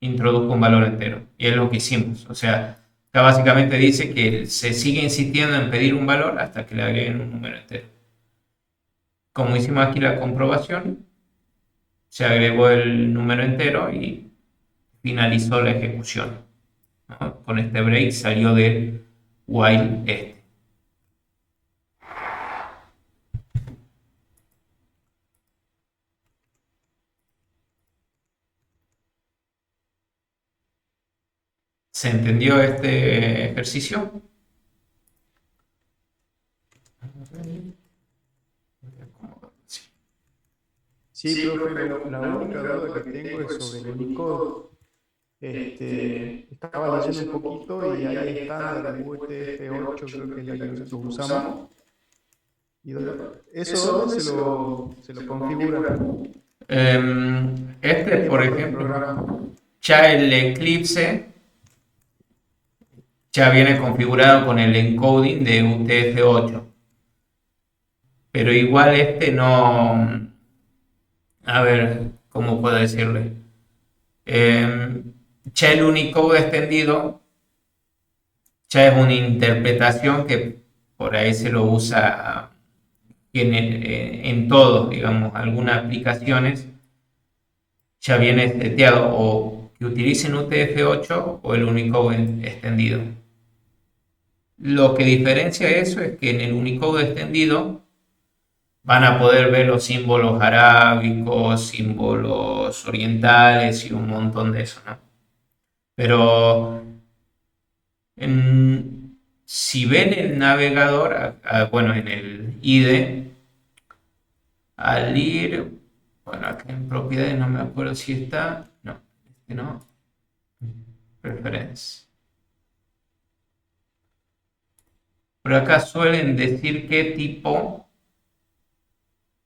introduzca un valor entero. Y es lo que hicimos. O sea, acá básicamente dice que se sigue insistiendo en pedir un valor hasta que le agreguen un número entero. Como hicimos aquí la comprobación, se agregó el número entero y finalizó la ejecución, ¿no? Con este break salió del while este. ¿Se entendió este ejercicio? Sí, profe, la única duda que tengo es sobre el Unicode. Estaba leyendo un poquito y hay estándar UTF-8, creo que es la que nosotros usamos. ¿Eso dónde se lo configura? Por ejemplo, ya el Eclipse ya viene configurado con el encoding de UTF-8. Pero igual este no, a ver, ¿cómo puedo decirle? Ya el Unicode extendido ya es una interpretación que por ahí se lo usa en todo, digamos, algunas aplicaciones ya viene seteado o que utilicen UTF-8 o el Unicode extendido. Lo que diferencia eso es que en el Unicode extendido van a poder ver los símbolos arábicos, símbolos orientales y un montón de eso, ¿no? Pero si ven el navegador, bueno, en el IDE, al ir, bueno, aquí en propiedades no me acuerdo si está, no, este no, preference. Por acá suelen decir qué tipo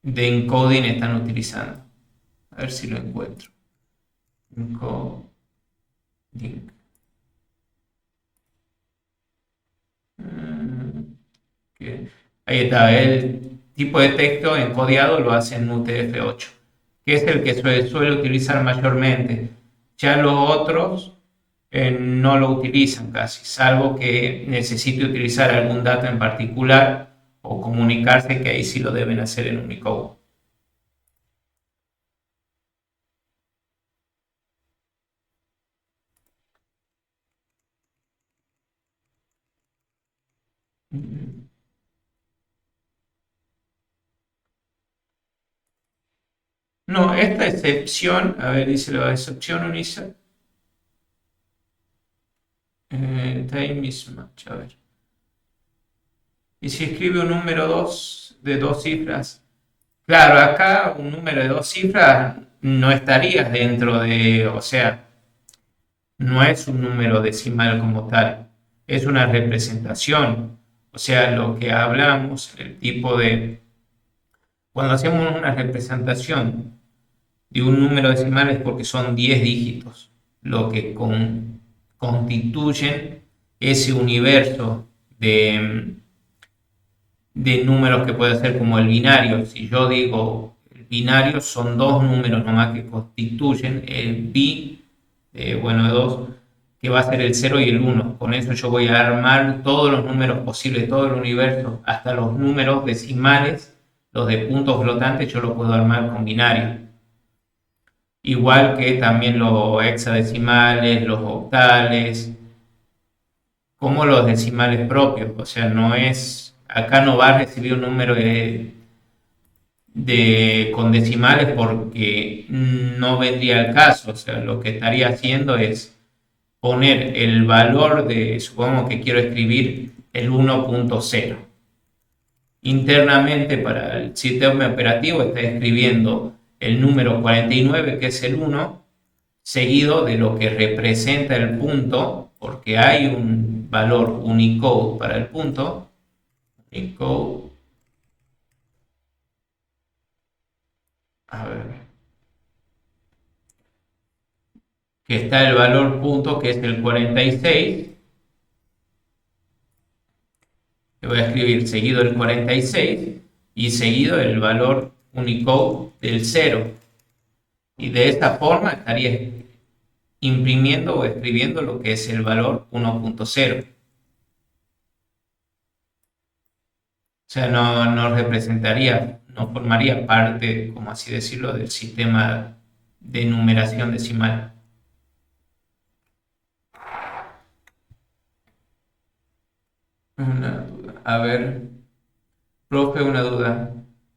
de encoding están utilizando. A ver si lo encuentro. Encoding. Ahí está, el tipo de texto encodiado lo hace en UTF-8, que es el que suele utilizar mayormente. Ya los otros no lo utilizan casi, salvo que necesite utilizar algún dato en particular o comunicarse, que ahí sí lo deben hacer en Unicode. No, esta excepción, a ver, dice la excepción UNISA. Time mismatch, a ver. Y si escribe un número de dos cifras, claro, acá un número de dos cifras no estaría dentro de, o sea, no es un número decimal como tal, es una representación. O sea, lo que hablamos, el tipo de, cuando hacemos una representación de un número decimal es porque son 10 dígitos, lo que constituyen ese universo de números que puede ser como el binario. Si yo digo el binario, son dos números nomás que constituyen el bi, bueno, de 2, que va a ser el 0 y el 1. Con eso yo voy a armar todos los números posibles, todo el universo, hasta los números decimales, los de puntos flotantes, yo los puedo armar con binario. Igual que también los hexadecimales, los octales, como los decimales propios. O sea, no es, acá no va a recibir un número con decimales porque no vendría al caso. O sea, lo que estaría haciendo es poner el valor de, supongamos que quiero escribir el 1.0. Internamente para el sistema operativo está escribiendo el número 49, que es el 1, seguido de lo que representa el punto, porque hay un valor Unicode para el punto. Unicode. A ver. Que está el valor punto, que es el 46. Le voy a escribir seguido el 46 y seguido el valor Unicode del 0. Y de esta forma estaría imprimiendo o escribiendo lo que es el valor 1.0. O sea, no representaría, no formaría parte, como así decirlo, del sistema de numeración decimal. Una duda. A ver, profe, una duda.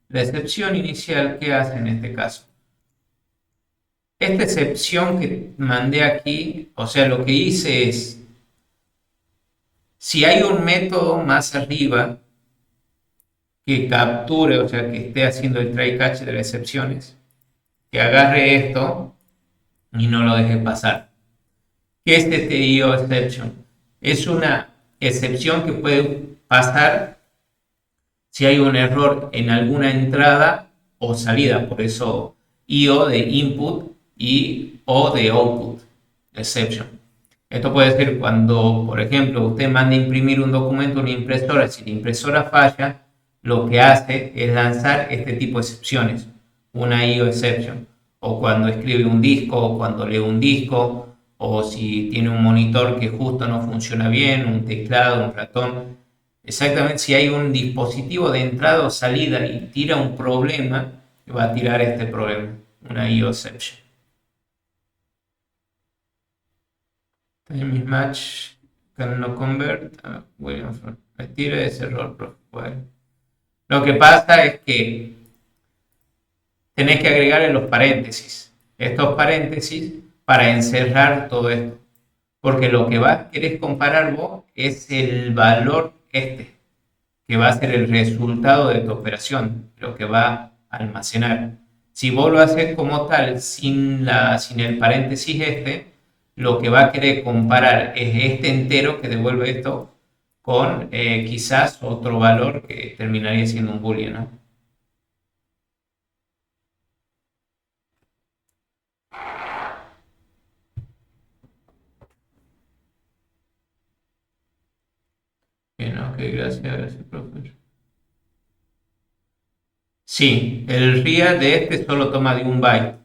La excepción inicial, ¿qué hace en este caso? Esta excepción que mandé aquí, o sea, lo que hice es, si hay un método más arriba que capture, o sea, que esté haciendo el try catch de las excepciones, que agarre esto y no lo deje pasar. ¿Qué es TTIO exception? Es una excepción que puede pasar si hay un error en alguna entrada o salida, por eso IO de input y O de output, exception. Esto puede ser cuando, por ejemplo, usted manda imprimir un documento a una impresora. Si la impresora falla, lo que hace es lanzar este tipo de excepciones, una IO exception. O cuando escribe un disco, o cuando lee un disco, o si tiene un monitor que justo no funciona bien, un teclado, un ratón. Exactamente, si hay un dispositivo de entrada o salida y tira un problema, va a tirar este problema, una IO exception. Time mismatch cannot convert. Williams, retire ese error, profe. Bueno. Lo que pasa es que tenés que agregarle los paréntesis. Estos paréntesis para encerrar todo esto. Porque lo que querés comparar vos es el valor este, que va a ser el resultado de tu operación, lo que va a almacenar. Si vos lo haces como tal, sin el paréntesis este, lo que va a querer comparar es este entero que devuelve esto con quizás otro valor que terminaría siendo un boolean, ¿no? Bien, ok, gracias, profe. Sí, el RIA de este solo toma de un byte.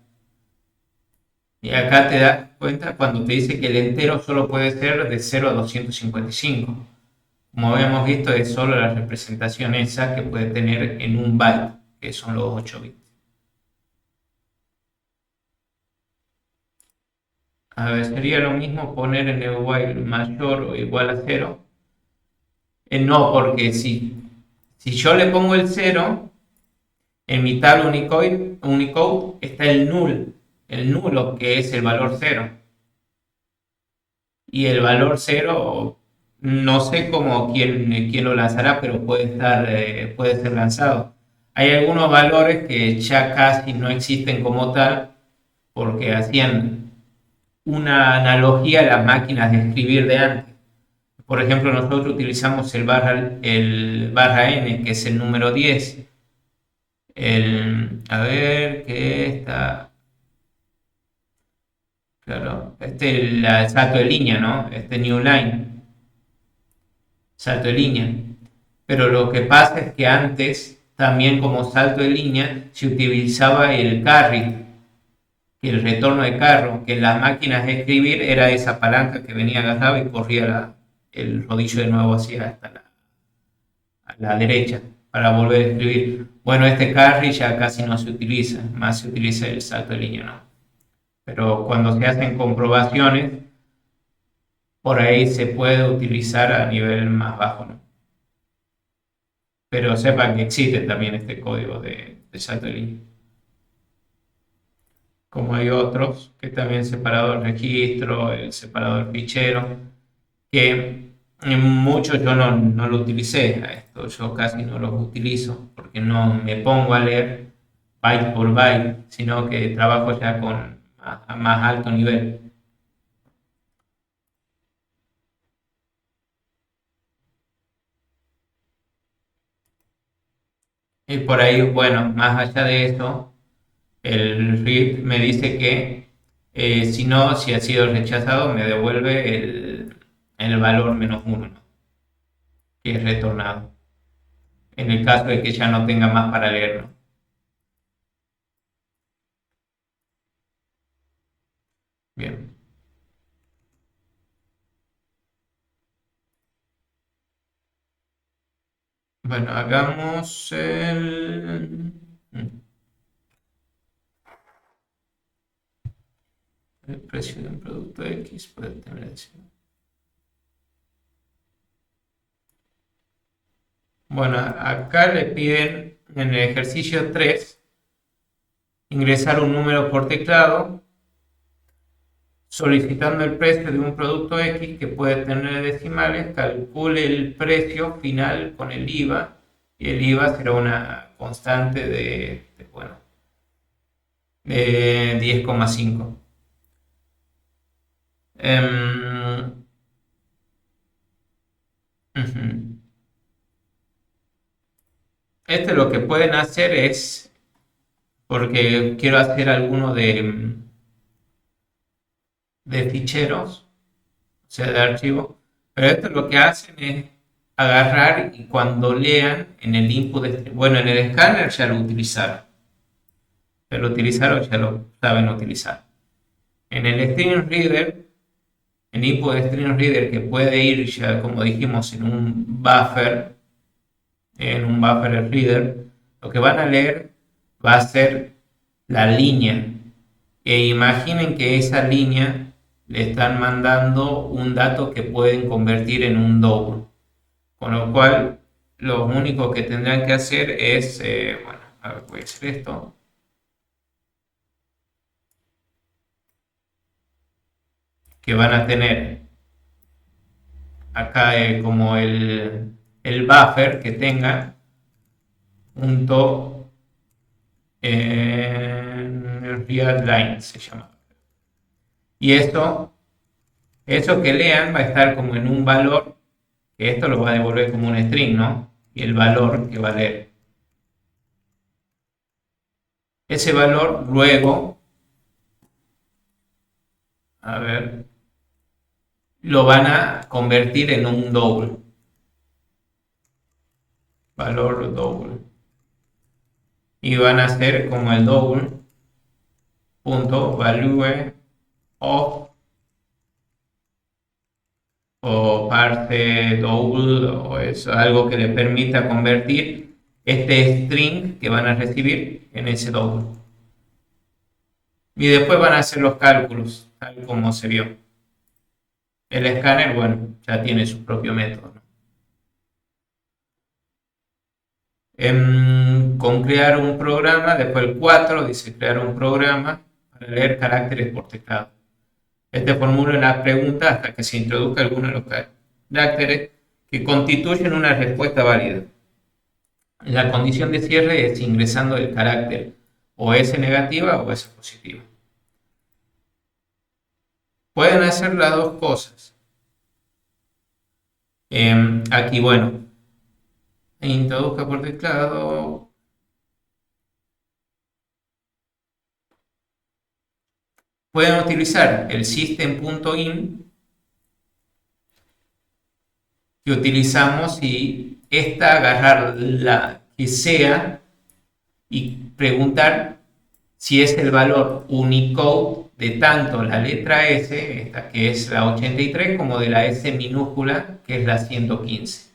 Y acá te das cuenta cuando te dice que el entero solo puede ser de 0 a 255. Como habíamos visto, es solo la representación esa que puede tener en un byte, que son los 8 bits. A ver, sería lo mismo poner en el while mayor o igual a 0. No, porque si yo le pongo el 0, en mi tabla Unicode está el nulo que es el valor 0. Y el valor 0, no sé cómo quién lo lanzará, pero puede ser lanzado. Hay algunos valores que ya casi no existen como tal, porque hacían una analogía a las máquinas de escribir de antes. Por ejemplo, nosotros utilizamos el barra n, que es el número 10. A ver, ¿qué está? Claro, este es el salto de línea, ¿no? Este new line, salto de línea. Pero lo que pasa es que antes, también como salto de línea, se utilizaba el carry, el retorno de carro, que en las máquinas de escribir era esa palanca que venía agarrada y corría el rodillo de nuevo hacia hasta a la derecha para volver a escribir. Bueno, este carry ya casi no se utiliza, más se utiliza el salto de línea, ¿no? Pero cuando se hacen comprobaciones, por ahí se puede utilizar a nivel más bajo, ¿no? Pero sepan que existe también este código de salto de línea. Como hay otros, que también separador registro, el separador fichero, que en muchos yo no lo utilicé a esto, yo casi no los utilizo, porque no me pongo a leer byte por byte, sino que trabajo ya a más alto nivel. Y por ahí, bueno, más allá de eso, el RIP me dice que si no, si ha sido rechazado, me devuelve el valor -1, ¿no? Que es retornado, en el caso de que ya no tenga más para leerlo. Bien. Bueno, hagamos el precio de un producto X puede tener decir. Bueno, acá le piden en el ejercicio 3 ingresar un número por teclado solicitando el precio de un producto X que puede tener decimales, calcule el precio final con el IVA y el IVA será una constante de 10,5. Este lo que pueden hacer es, porque quiero hacer alguno de ficheros, sea, de archivo. Pero esto lo que hacen es agarrar y cuando lean en el input, bueno, en el escáner ya lo utilizaron, ya lo saben utilizar. En el Stream Reader, el input de Stream Reader que puede ir ya, como dijimos, en un buffer reader, lo que van a leer va a ser la línea. E imaginen que esa línea le están mandando un dato que pueden convertir en un double. Con lo cual, lo único que tendrán que hacer es, bueno, a ver, voy a hacer esto. Que van a tener acá como el buffer que tenga punto read line se llama. Y eso que lean va a estar como en un valor, que esto lo va a devolver como un string, ¿no? Y el valor que va a leer. Ese valor luego, a ver, lo van a convertir en un double. Valor double. Y van a hacer como el double punto value of o parse double o eso, algo que le permita convertir este string que van a recibir en ese double. Y después van a hacer los cálculos, tal como se vio. El escáner, bueno, ya tiene su propio método, ¿no? Con crear un programa, después el 4 dice crear un programa para leer caracteres por teclado. Este formula una pregunta hasta que se introduzca alguno de los caracteres que constituyen una respuesta válida. La condición de cierre es ingresando el carácter o S negativa o S positiva. Pueden hacer las dos cosas. Aquí, bueno, introduzca por teclado. Pueden utilizar el system.in que utilizamos y esta agarrar la que sea y preguntar si es el valor Unicode de tanto la letra S, esta que es la 83, como de la S minúscula, que es la 115.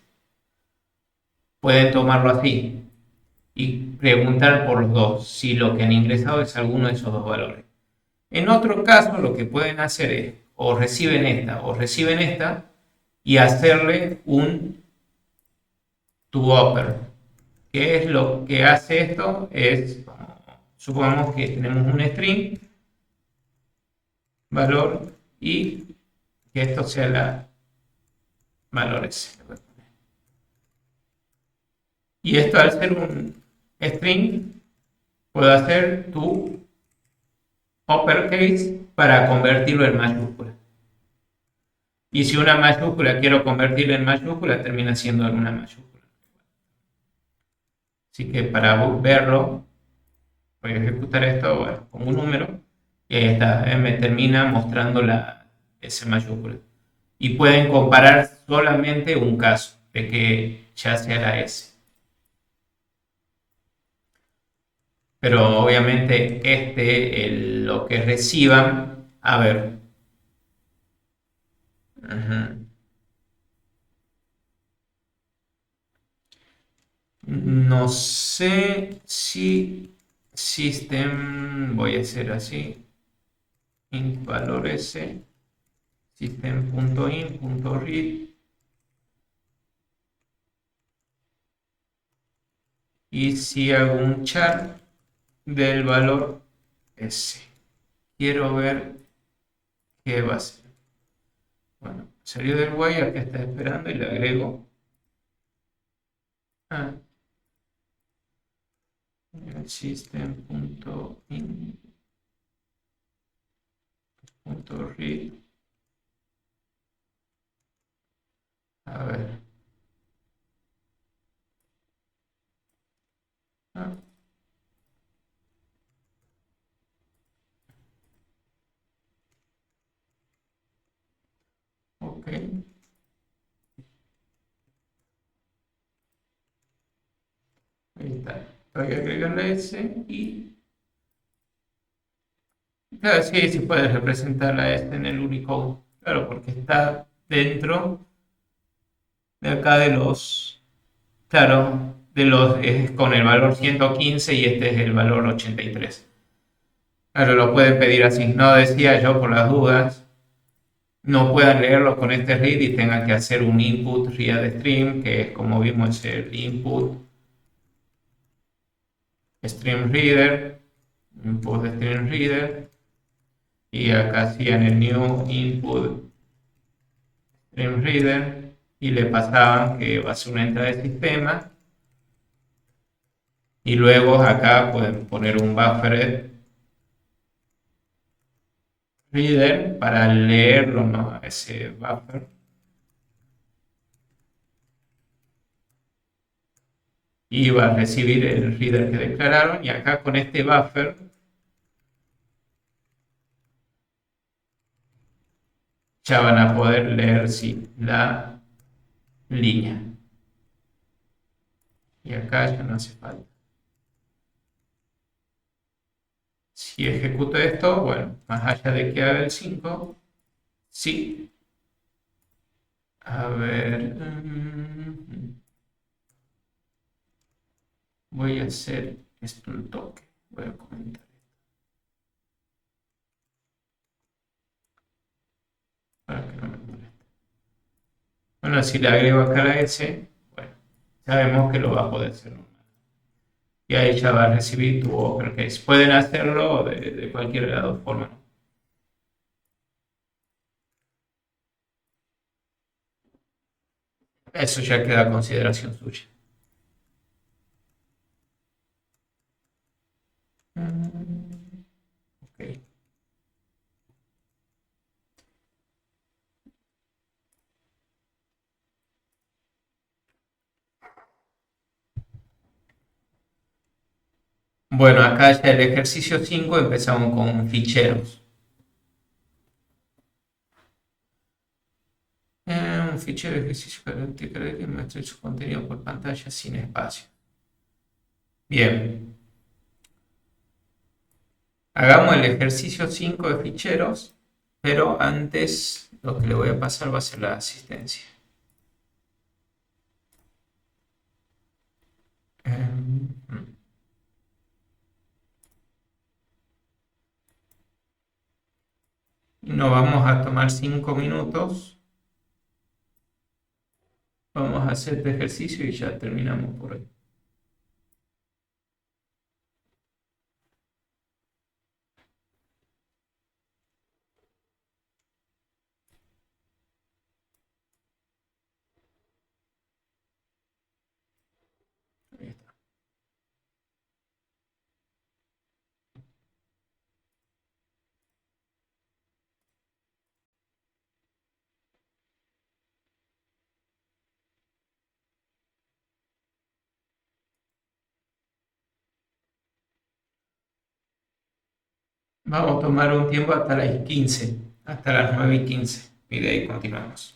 Pueden tomarlo así y preguntar por los dos si lo que han ingresado es alguno de esos dos valores. En otro caso, lo que pueden hacer es o reciben esta y hacerle un to-upper. ¿Qué es lo que hace esto? Supongamos que tenemos un string, valor, y que esto sea la valor S. Y esto al ser un string, puedo hacer to uppercase para convertirlo en mayúscula. Y si una mayúscula quiero convertirla en mayúscula, termina siendo en una mayúscula. Así que para verlo, voy a ejecutar esto, bueno, con un número, y ahí está, me termina mostrando la S mayúscula. Y pueden comparar solamente un caso de que ya sea la S. Pero obviamente lo que reciban, a ver. No sé si system, voy a hacer así, int valor s, system.in.read, y si hago un char del valor s. Quiero ver qué va a ser. Bueno, salió del while, acá está esperando y le agrego system.in.read. A ver. Ok. Ahí está. Voy a agregarle ese y... Claro, sí, sí puedes representar a este en el Unicode. Claro, porque está dentro de acá de los... Claro, de los... es con el valor 115 y este es el valor 83. Claro, lo pueden pedir así. No decía yo por las dudas. No puedan leerlo con este read y tengan que hacer un input read stream, que es como vimos el input stream reader, input stream reader, y acá hacían el new input stream reader y le pasaban que va a ser una entrada de sistema y luego acá pueden poner un buffer reader para leerlo, ¿no? Ese buffer y va a recibir el reader que declararon y acá con este buffer ya van a poder leer sí, la línea. Y acá ya no hace falta. Si ejecuto esto, bueno, más allá de que haga el 5, sí. A ver. Voy a hacer esto un toque. Voy a comentar. Para que no me moleste. Bueno, si le agrego acá la S, bueno, sabemos que lo va a poder hacer normal. Y ahí ya va a recibir tu uppercase. Pueden hacerlo de cualquier de las dos formas, ¿no? Eso ya queda a consideración suya. Ok. Bueno, acá ya el ejercicio 5 empezamos con ficheros. Un fichero de ejercicio característico que muestre su contenido por pantalla sin espacio. Bien. Hagamos el ejercicio 5 de ficheros, pero antes lo que le voy a pasar va a ser la asistencia. Y nos vamos a tomar 5 minutos. Vamos a hacer este ejercicio y ya terminamos por hoy. Ahí está. Vamos a tomar un tiempo hasta las 15, hasta las 9:15. Y de ahí continuamos.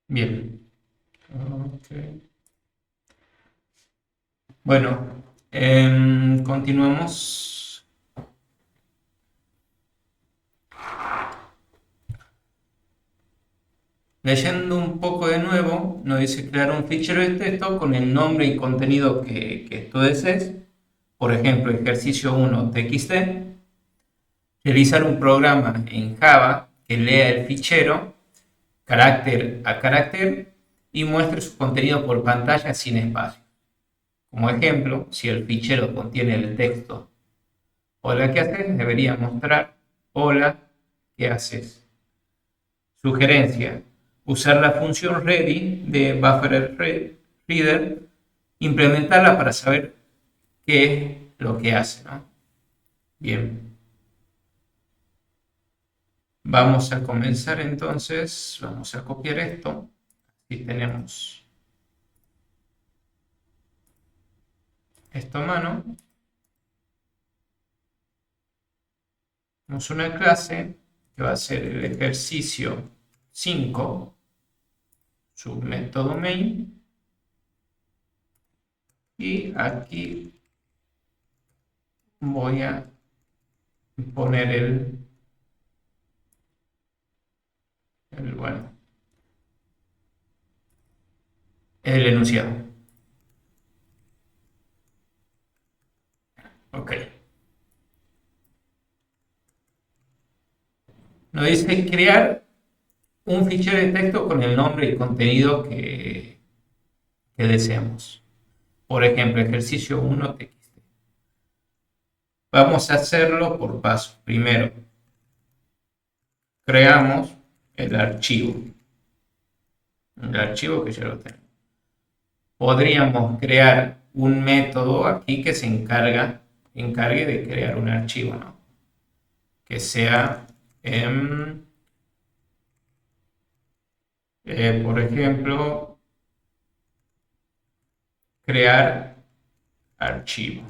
Bien. Ok. Bueno, continuamos. Leyendo un poco de nuevo, nos dice crear un fichero de texto con el nombre y contenido que tú desees. Por ejemplo, ejercicio 1 TXT. Realizar un programa en Java que lea el fichero carácter a carácter y muestre su contenido por pantalla sin espacio. Como ejemplo, si el fichero contiene el texto hola, ¿qué haces? Debería mostrar hola, ¿qué haces? Sugerencia: usar la función ready de BufferedReader, implementarla para saber qué es lo que hace, ¿no? Bien. Vamos a comenzar entonces, vamos a copiar esto. Aquí tenemos esto a mano. Tenemos una clase que va a ser el ejercicio 5, su método main. Y aquí voy a poner bueno, el enunciado. Ok. Nos dice crear un fichero de texto con el nombre y contenido que deseamos. Por ejemplo, ejercicio 1 TXT. Vamos a hacerlo por paso. Primero, creamos el archivo. El archivo que ya lo tenemos. Podríamos crear un método aquí que se encargue de crear un archivo, ¿no? Que sea, por ejemplo, crear archivo.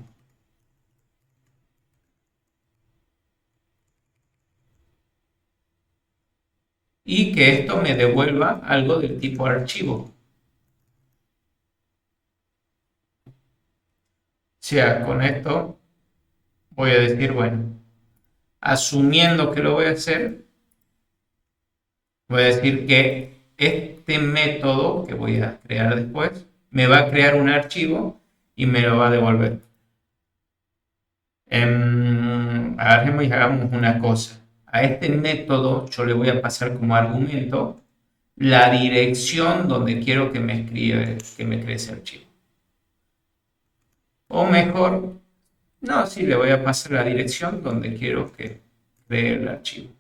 Y que esto me devuelva algo del tipo archivo. O sea, con esto voy a decir, bueno, asumiendo que lo voy a hacer, voy a decir que este método que voy a crear después me va a crear un archivo y me lo va a devolver. Agarremos y hagamos una cosa. A este método yo le voy a pasar como argumento la dirección donde quiero que me cree ese archivo. O mejor, no, sí, le voy a pasar la dirección donde quiero que cree el archivo.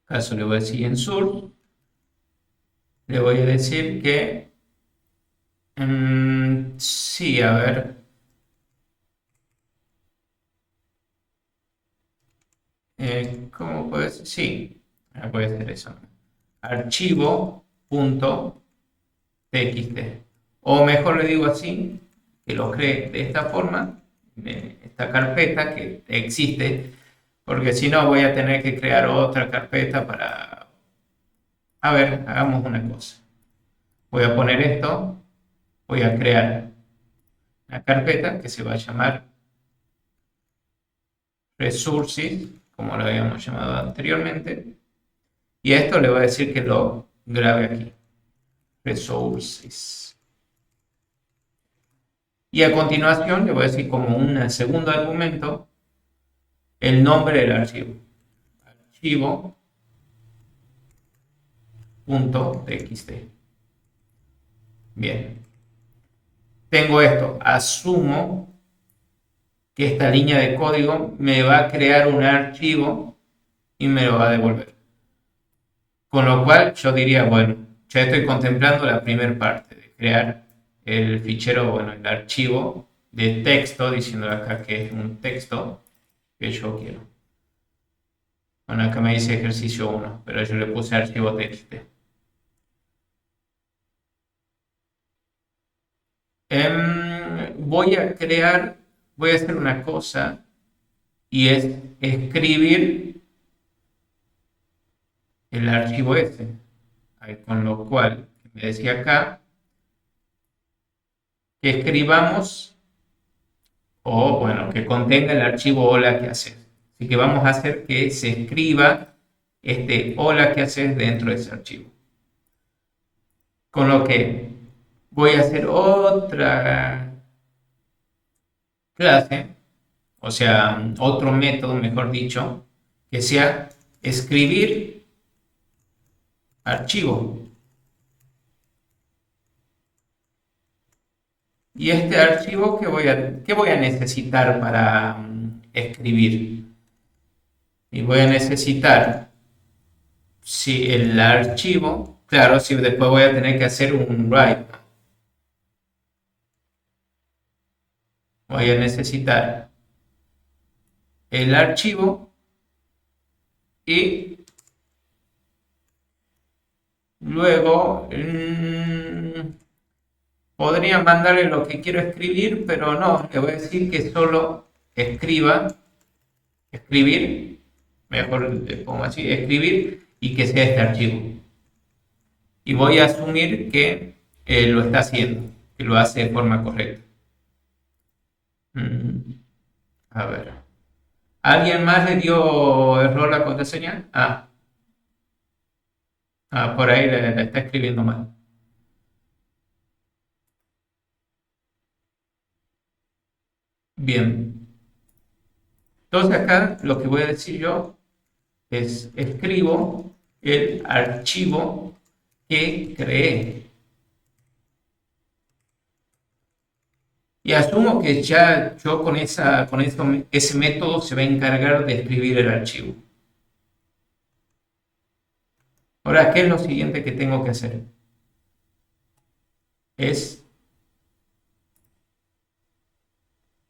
Caso le voy a decir en source, le voy a decir que sí, a ver. ¿Cómo puede ser? Sí, puede ser eso. Archivo.txt. O mejor le digo así, que lo cree de esta forma, esta carpeta que existe, porque si no voy a tener que crear otra carpeta para... A ver, hagamos una cosa. Voy a poner esto, voy a crear una carpeta que se va a llamar resources, como lo habíamos llamado anteriormente, y a esto le voy a decir que lo grabe aquí, resources. Y a continuación le voy a decir como un segundo argumento el nombre del archivo. Archivo .txt. Bien. Tengo esto. Asumo que esta línea de código me va a crear un archivo y me lo va a devolver. Con lo cual yo diría, bueno, ya estoy contemplando la primera parte de crear el fichero, bueno, el archivo de texto, diciendo acá que es un texto que yo quiero. Bueno, acá me dice ejercicio 1, pero yo le puse archivo txt. Voy a hacer una cosa y es escribir el archivo ese. Con lo cual, me decía acá que escribamos o bueno, que contenga el archivo hola que haces. Así que vamos a hacer que se escriba este hola que haces dentro de ese archivo. Con lo que voy a hacer otra clase, o sea, otro método, mejor dicho, que sea escribir archivo. Y este archivo, ¿qué voy a necesitar para escribir? Y voy a necesitar, si el archivo, claro, si después voy a tener que hacer un write. Voy a necesitar el archivo y luego podría mandarle lo que quiero escribir, pero no, le voy a decir que solo escribir, mejor le pongo así, escribir y que sea este archivo. Y voy a asumir que lo está haciendo, que lo hace de forma correcta. A ver. ¿Alguien más le dio error la contraseña? Por ahí la está escribiendo mal. Bien. Entonces acá lo que voy a decir yo es escribo el archivo que creé. Y asumo que ya yo con ese método se va a encargar de escribir el archivo. Ahora, ¿qué es lo siguiente que tengo que hacer? Es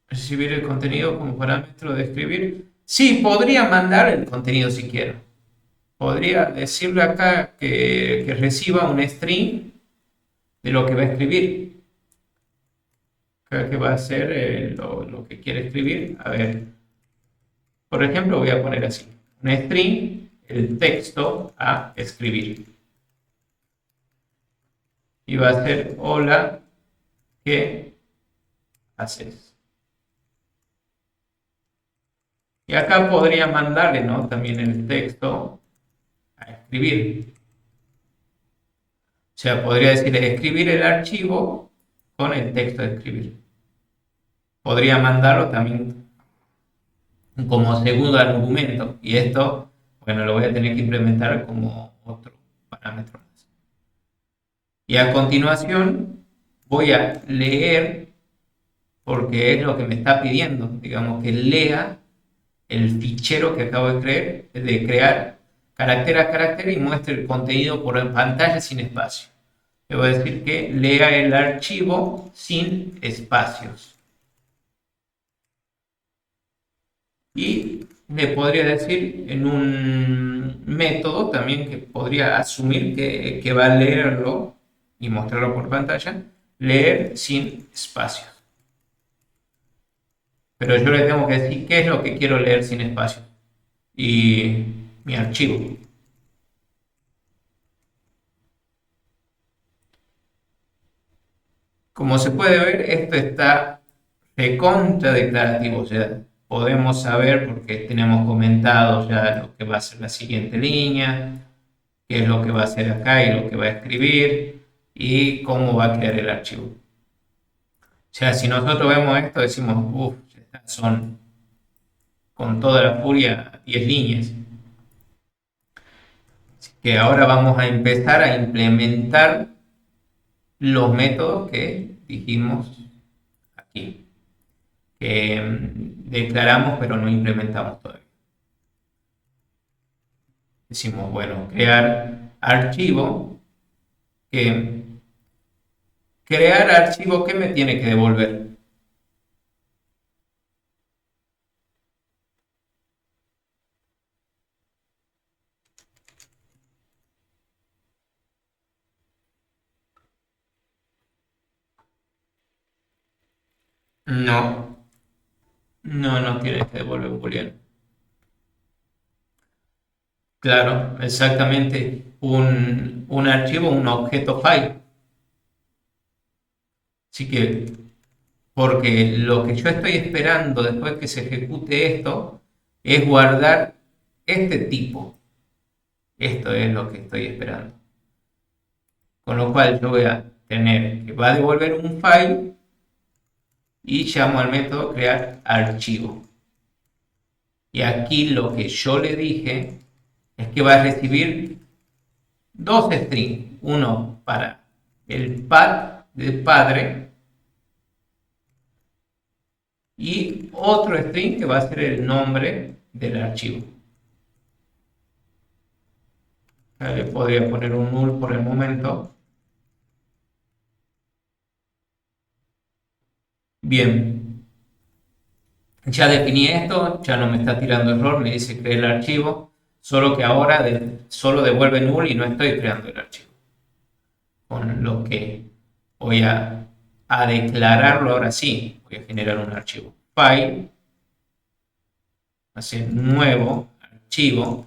recibir el contenido como parámetro de escribir. Sí, podría mandar el contenido si quiero. Podría decirle acá que reciba un string de lo que va a escribir. Que va a ser lo que quiere escribir. A ver, por ejemplo, voy a poner así. Un string, el texto a escribir. Y va a ser hola, ¿qué haces? Y acá podría mandarle, ¿no? También el texto a escribir. O sea, podría decirle escribir el archivo con el texto de escribir. Podría mandarlo también como segundo argumento. Y esto, bueno, lo voy a tener que implementar como otro parámetro más. Y a continuación voy a leer, porque es lo que me está pidiendo, digamos que lea el fichero que acabo de crear carácter a carácter y muestre el contenido por pantalla sin espacio. Le voy a decir que lea el archivo sin espacios. Y le podría decir en un método también que podría asumir que va a leerlo y mostrarlo por pantalla, leer sin espacios. Pero yo le tengo que decir qué es lo que quiero leer sin espacio. Y mi archivo. Como se puede ver, esto está recontra declarativo. O sea, podemos saber porque tenemos comentado ya lo que va a ser la siguiente línea, qué es lo que va a hacer acá y lo que va a escribir y cómo va a crear el archivo. O sea, si nosotros vemos esto, decimos, uff, son con toda la furia 10 líneas. que ahora vamos a empezar a implementar los métodos que dijimos aquí, que declaramos pero no implementamos todavía. Decimos, bueno, crear archivo, crear archivo que me tiene que devolver. No, no tiene que devolver un booleano. Claro, exactamente. Un archivo, un objeto file. Así que, porque lo que yo estoy esperando después que se ejecute esto es guardar este tipo. Esto es lo que estoy esperando. Con lo cual yo voy a tener que va a devolver un file y llamo al método crear archivo. Y aquí lo que yo le dije es que va a recibir dos strings, uno para el pad de padre y otro string que va a ser el nombre del archivo. Le podría poner un null por el momento. Bien, ya definí esto, ya no me está tirando error, me dice crear el archivo, solo que ahora solo devuelve null y no estoy creando el archivo. Con lo que voy a declararlo ahora sí, voy a generar un archivo. File, hacer nuevo archivo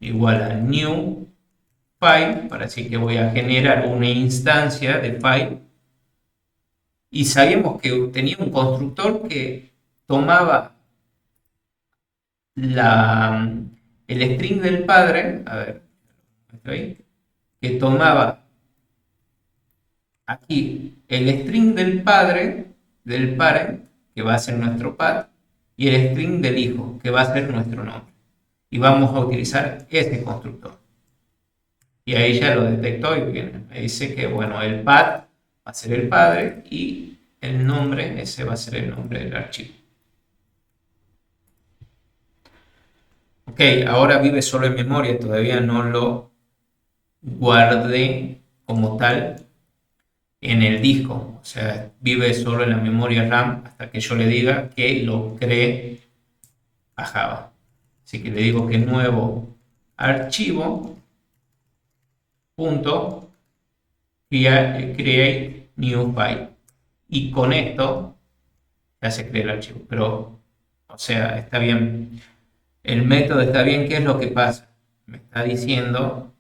igual a new file, para así que voy a generar una instancia de file. Y sabíamos que tenía un constructor que tomaba el string del padre, a ver, que tomaba aquí el string del padre, del parent, que va a ser nuestro pad, y el string del hijo, que va a ser nuestro nombre. Y vamos a utilizar este constructor. Y ahí ya lo detectó y bien, me dice que bueno, el pad va a ser el padre y el nombre, ese va a ser el nombre del archivo. Ok, ahora vive solo en memoria, todavía no lo guardé como tal en el disco, o sea, vive solo en la memoria RAM hasta que yo le diga que lo cree a Java. Así que le digo que nuevo archivo punto create new file, y con esto ya se crea el archivo, pero o sea, está bien, el método está bien. ¿Qué es lo que pasa? Me está diciendo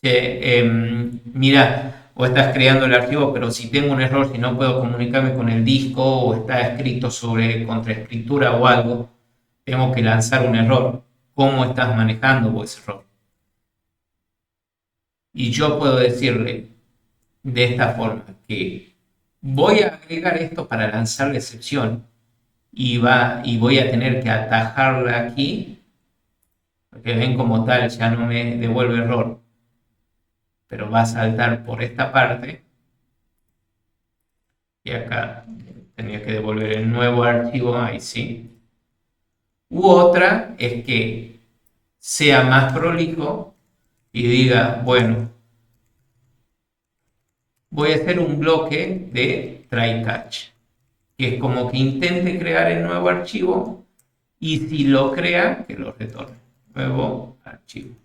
que mira, o estás creando el archivo, pero si tengo un error, si no puedo comunicarme con el disco o está escrito sobre contraescritura o algo, tengo que lanzar un error. ¿Cómo estás manejando ese error? Y yo puedo decirle de esta forma que voy a agregar esto para lanzar la excepción y voy a tener que atajarla aquí, porque ven como tal ya no me devuelve error, pero va a saltar por esta parte y acá tenía que devolver el nuevo archivo, ahí sí. U otra es que sea más prolijo y diga, bueno, voy a hacer un bloque de try catch, que es como que intente crear el nuevo archivo y si lo crea, que lo retorne. Nuevo archivo.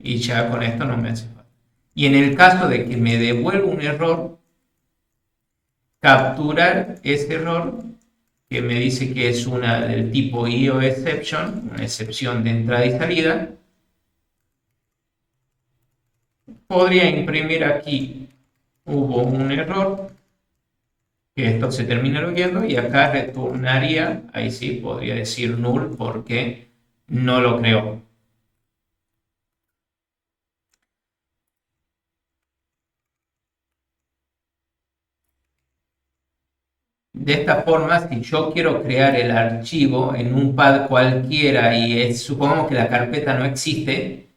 Y ya con esto no me hace falta. Y en el caso de que me devuelva un error, capturar ese error que me dice que es una del tipo IOException, una excepción de entrada y salida. Podría imprimir aquí, hubo un error, que esto se termina logueando y acá retornaría, ahí sí podría decir null porque no lo creó. De esta forma, si yo quiero crear el archivo en un pad cualquiera y supongamos que la carpeta no existe,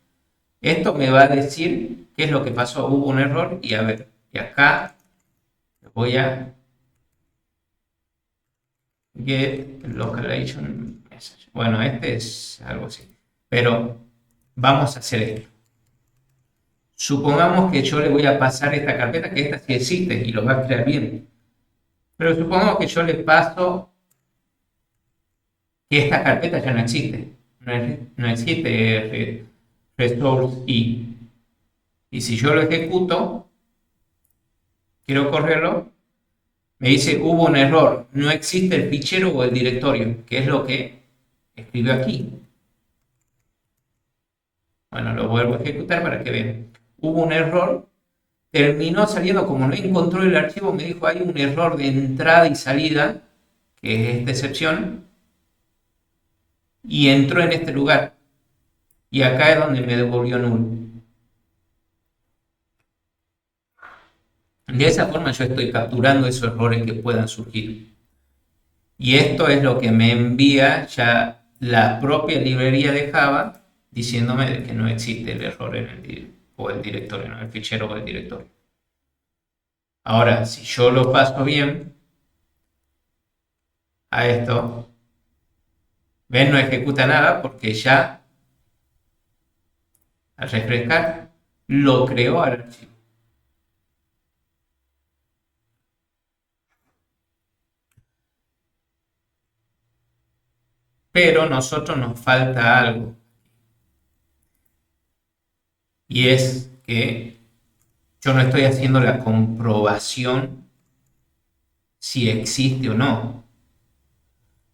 esto me va a decir qué es lo que pasó, hubo un error y a ver, y acá voy a get localization message. Bueno, este es algo así, pero vamos a hacer esto. Supongamos que yo le voy a pasar esta carpeta, que esta sí existe y lo va a crear bien. Pero supongamos que yo le paso que esta carpeta ya no existe. No existe resource i. Y si yo lo ejecuto, quiero correrlo, me dice hubo un error, no existe el fichero o el directorio, que es lo que escribió aquí. Bueno, lo vuelvo a ejecutar para que vean. Hubo un error, terminó saliendo, como no encontró el archivo, me dijo hay un error de entrada y salida, que es esta excepción, y entró en este lugar. Y acá es donde me devolvió null. De esa forma yo estoy capturando esos errores que puedan surgir. Y esto es lo que me envía ya la propia librería de Java diciéndome de que no existe el error en el directorio, ¿no? El fichero o el directorio. Ahora, si yo lo paso bien a esto, ven, no ejecuta nada porque ya al refrescar lo creó al archivo. Pero a nosotros nos falta algo. Y es que yo no estoy haciendo la comprobación si existe o no.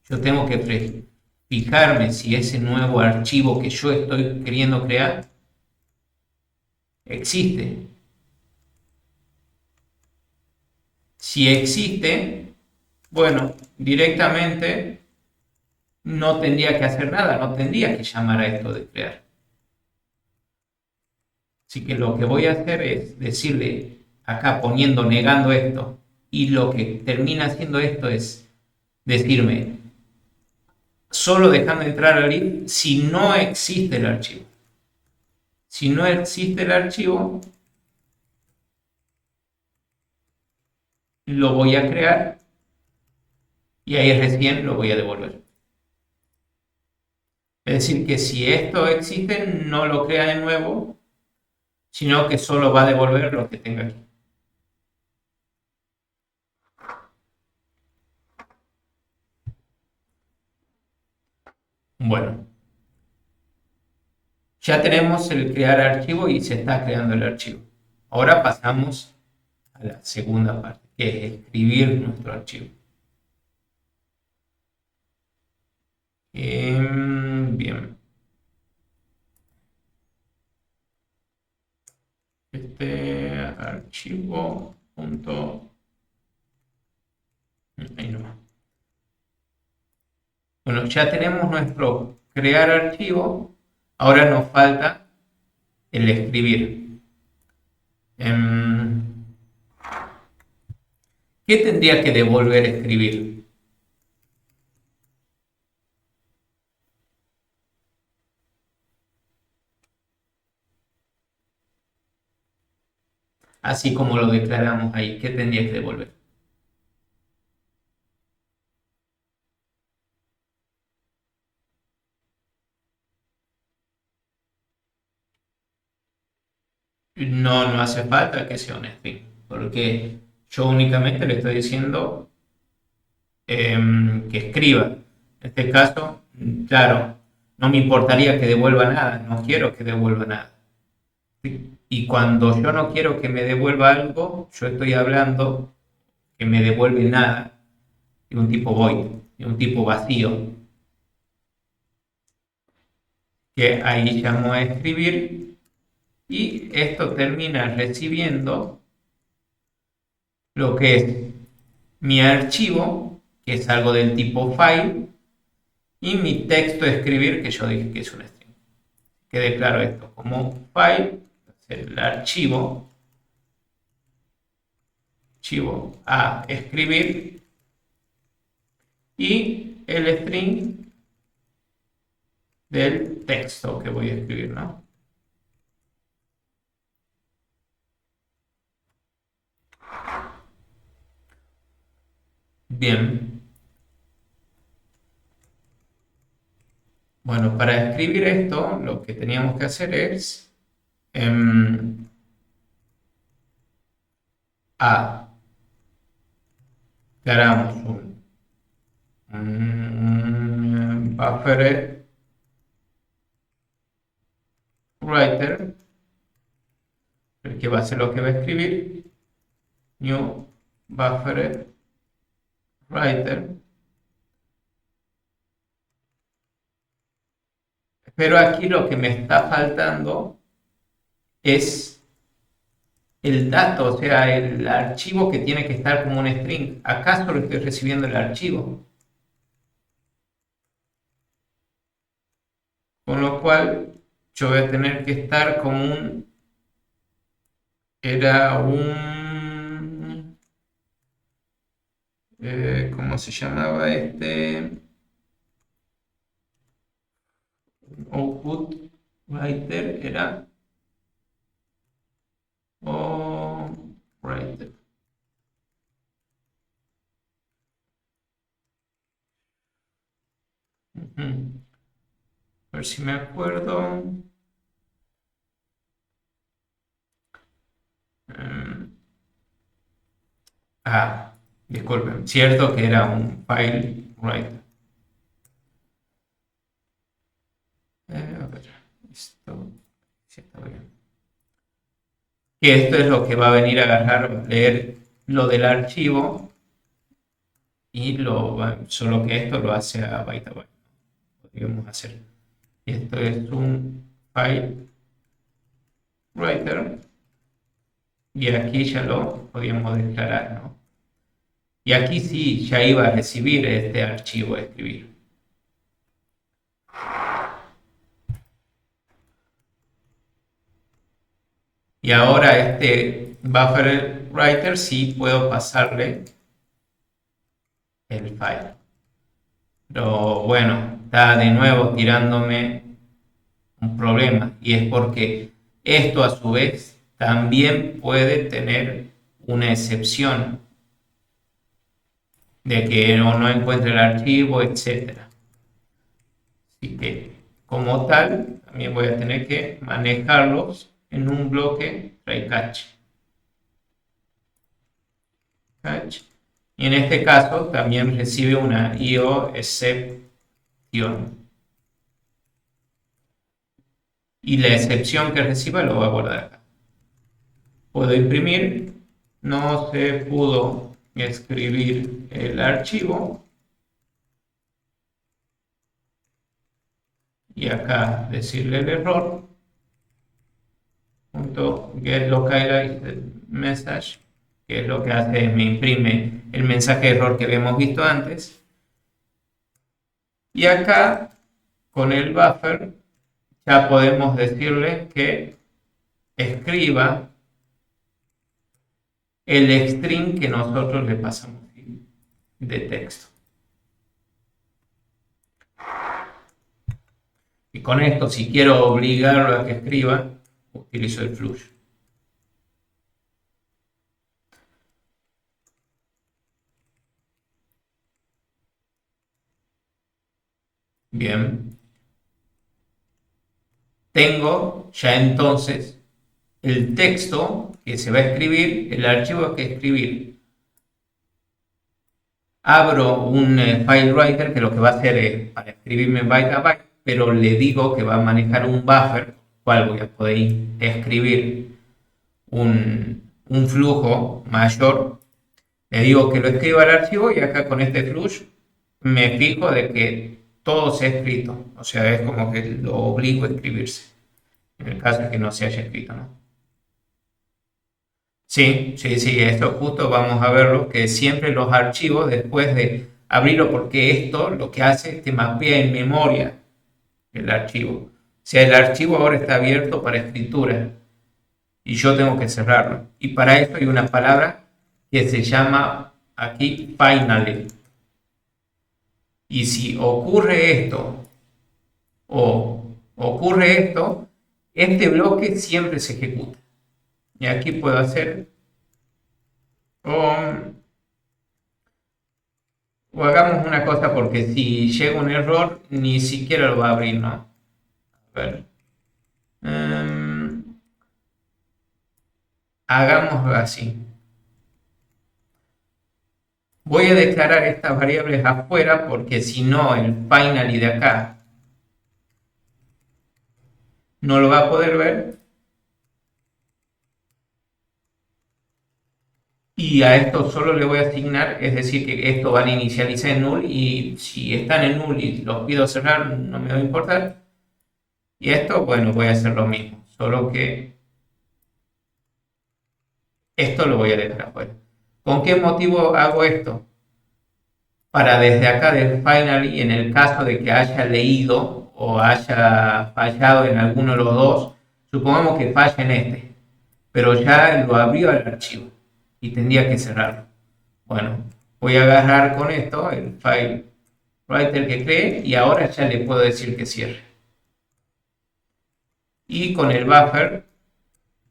Yo tengo que fijarme si ese nuevo archivo que yo estoy queriendo crear existe. Si existe, bueno, directamente no tendría que hacer nada, no tendría que llamar a esto de crear. Así que lo que voy a hacer es decirle acá poniendo, negando esto, y lo que termina haciendo esto es decirme, solo dejando entrar al lib si no existe el archivo. Si no existe el archivo, lo voy a crear y ahí recién lo voy a devolver. Es decir, que si esto existe, no lo crea de nuevo, sino que solo va a devolver lo que tenga aquí. Bueno, ya tenemos el crear archivo y se está creando el archivo. Ahora pasamos a la segunda parte, que es escribir nuestro archivo. Bien. Este archivo punto... Ahí no. Bueno, ya tenemos nuestro crear archivo. Ahora nos falta el escribir. ¿Qué tendría que devolver escribir? Así como lo declaramos ahí, ¿qué tendría que devolver? No hace falta que sea un string, porque yo únicamente le estoy diciendo que escriba. En este caso, claro, no me importaría que devuelva nada, no quiero que devuelva nada. Y cuando yo no quiero que me devuelva algo, yo estoy hablando que me devuelve nada, de un tipo void, de un tipo vacío, que ahí llamo a escribir y esto termina recibiendo lo que es mi archivo, que es algo del tipo file, y mi texto de escribir, que yo dije que es un string. Que declaro esto como file, el archivo a escribir, y el string del texto que voy a escribir, ¿no? Bien. Bueno, para escribir esto, lo que teníamos que hacer es creamos un buffer writer, el que va a ser lo que va a escribir, new buffer writer. Pero aquí lo que me está faltando es el dato, o sea, el archivo que tiene que estar como un string. Acá solo estoy recibiendo el archivo. Con lo cual, yo voy a tener que estar como un... Era un... ¿cómo se llamaba este? Output writer era... writer. A ver si me acuerdo. Disculpen, cierto que era un file writer. A ver, esto sí está bien. Que esto es lo que va a venir a agarrar, leer lo del archivo y solo que esto lo hace a byte a byte. Podríamos hacer. Esto es un file writer y aquí ya lo podríamos declarar, ¿no? Y aquí sí, ya iba a recibir este archivo a escribir. Y ahora este buffer writer sí puedo pasarle el file. Pero bueno, está de nuevo tirándome un problema. Y es porque esto a su vez también puede tener una excepción de que no encuentre el archivo, etc. Así que como tal, también voy a tener que manejarlos en un bloque try catch. Y en este caso también recibe una IO excepción. Y la excepción que reciba lo voy a guardar acá. Puedo imprimir, no se pudo escribir el archivo. Y acá decirle el error. .getLocalizedMessage, que es lo que hace, me imprime el mensaje de error que habíamos visto antes. Y acá, con el buffer, ya podemos decirle que escriba el string que nosotros le pasamos de texto. Y con esto, si quiero obligarlo a que escriba, utilizo el flush. Bien. Tengo ya entonces el texto que se va a escribir, el archivo que escribir. Abro un file writer que lo que va a hacer es para escribirme byte a byte, pero le digo que va a manejar un buffer, cual voy a poder escribir un flujo mayor. Le digo que lo escriba al archivo y acá con este flush me fijo de que todo se ha escrito. O sea, es como que lo obligo a escribirse. En el caso de que no se haya escrito, ¿no? Sí, esto justo vamos a verlo, que siempre los archivos, después de abrirlo, porque esto lo que hace es que mapea en memoria el archivo. O sea, el archivo ahora está abierto para escritura y yo tengo que cerrarlo. Y para esto hay una palabra que se llama aquí finally. Y si ocurre esto o ocurre esto, este bloque siempre se ejecuta. Y aquí puedo hacer o hagamos una cosa, porque si llega un error, ni siquiera lo va a abrir, ¿no? A ver. Hagamos así. Voy a declarar estas variables afuera porque si no el finally de acá no lo va a poder ver. Y a esto solo le voy a asignar, es decir, que esto van a inicializar en null y si están en null y los pido cerrar no me va a importar. Y esto, bueno, voy a hacer lo mismo, solo que esto lo voy a dejar afuera. ¿Con qué motivo hago esto? Para desde acá del finally, en el caso de que haya leído o haya fallado en alguno de los dos, supongamos que falla en este, pero ya lo abrió el archivo y tendría que cerrarlo. Bueno, voy a agarrar con esto el file writer que creé y ahora ya le puedo decir que cierre. Y con el buffer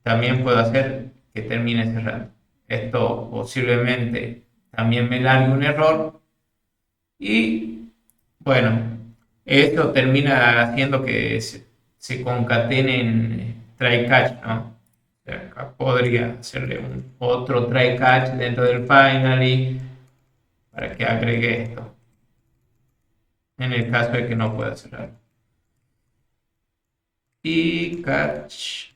también puedo hacer que termine cerrando. Esto posiblemente también me largue un error y bueno, esto termina haciendo que se concatenen try catch, ¿no? O sea, acá podría hacerle otro try catch dentro del finally para que agregue esto, en el caso de que no pueda cerrar. Y catch.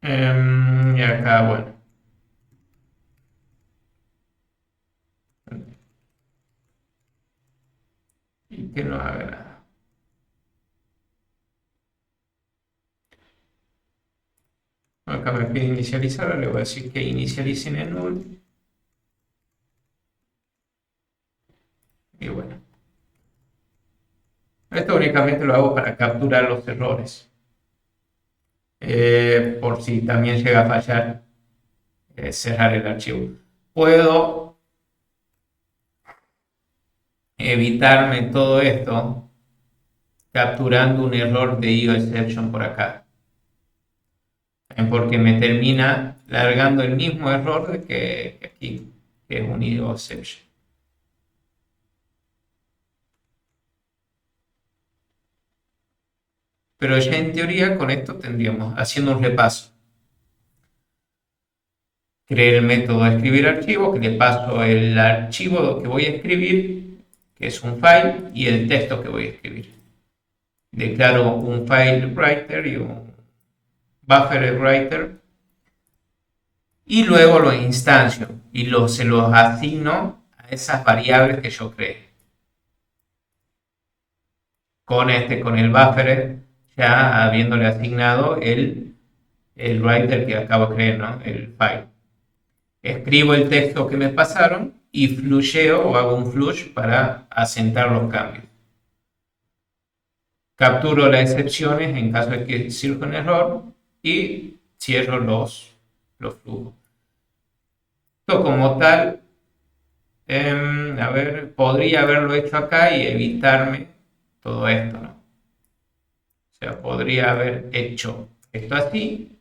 Y acá, bueno. Y que no haga nada. Acá me pide inicializar, le voy a decir que inicialicen en null. Y bueno. Esto únicamente lo hago para capturar los errores. Por si también llega a fallar, cerrar el archivo. Puedo evitarme todo esto capturando un error de IO exception por acá. Porque me termina largando el mismo error de que aquí, que es un IO exception. Pero ya en teoría con esto tendríamos, haciendo un repaso, creé el método de escribir archivo, que le paso el archivo que voy a escribir, que es un file, y el texto que voy a escribir. Declaro un file writer y un buffer writer, y luego lo instancio y se los asigno a esas variables que yo creé. Con el buffer, ya habiéndole asignado el writer que acabo de crear, ¿no? El file. Escribo el texto que me pasaron y fluyeo o hago un flush para asentar los cambios. Capturo las excepciones en caso de que surja un error y cierro los flujos. Esto como tal, a ver, podría haberlo hecho acá y evitarme todo esto, ¿no? O sea, podría haber hecho esto así,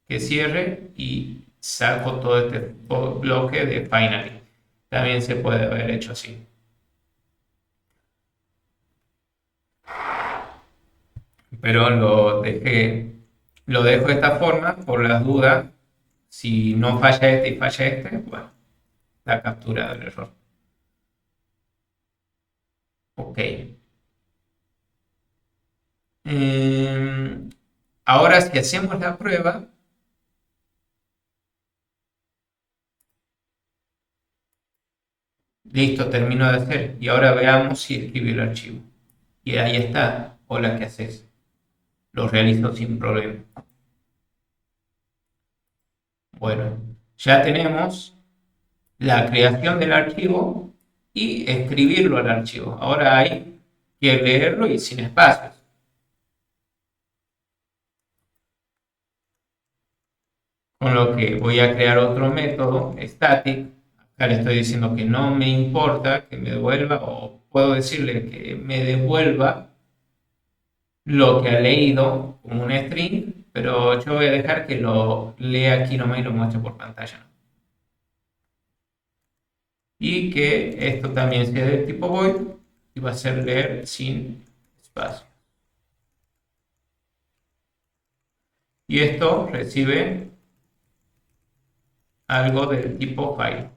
que cierre y saco todo este bloque de finally. También se puede haber hecho así. Pero lo dejo de esta forma por las dudas. Si no falla este y falla este, bueno, la captura del error. Ok. Ahora si hacemos la prueba, listo, termino de hacer. Y ahora veamos si escribí el archivo. Y ahí está. Hola, ¿qué haces? Lo realizo sin problema. Bueno, ya tenemos la creación del archivo y escribirlo al archivo. Ahora hay que leerlo y sin espacios. Con lo que voy a crear otro método static Acá le estoy diciendo que no me importa que me devuelva, o puedo decirle que me devuelva lo que ha leído como un string, pero yo voy a dejar que lo lea aquí nomás y lo muestre por pantalla. Y que esto también sea del tipo void y va a ser leer sin espacio. Y esto recibe algo del tipo file.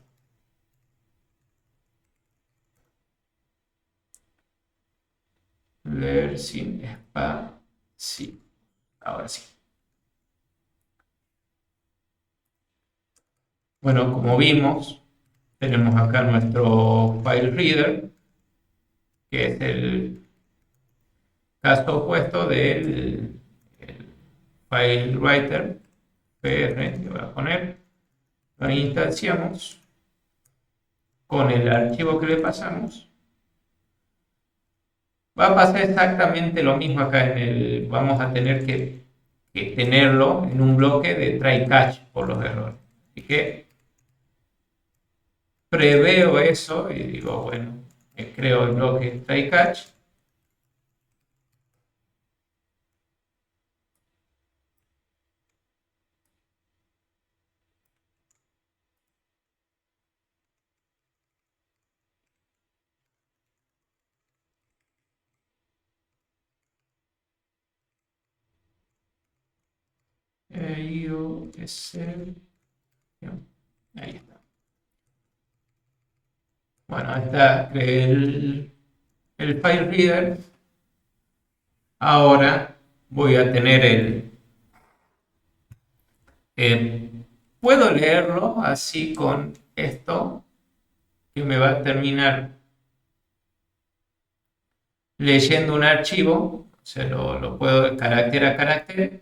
Leer sin espacio. Ahora sí. Bueno, como vimos, tenemos acá nuestro file reader, que es el caso opuesto del file writer, PR, que voy a poner. Lo instanciamos con el archivo que le pasamos. Va a pasar exactamente lo mismo acá en el. Vamos a tener que tenerlo en un bloque de try catch por los errores. Así que preveo eso y digo, bueno, creo el bloque try catch. Ahí está. Bueno, ahí está el file reader. Ahora voy a tener puedo leerlo así con esto, que me va a terminar leyendo un archivo, o sea, lo puedo de carácter a carácter,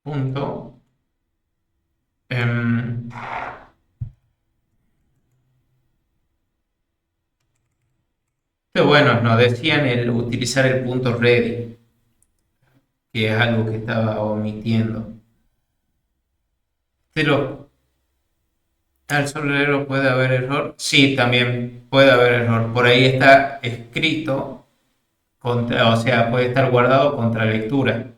punto, pero bueno, nos decían utilizar el punto ready, que es algo que estaba omitiendo. Pero al solo leerlo puede haber error. Sí, también puede haber error. Por ahí está escrito, o sea, puede estar guardado contra lectura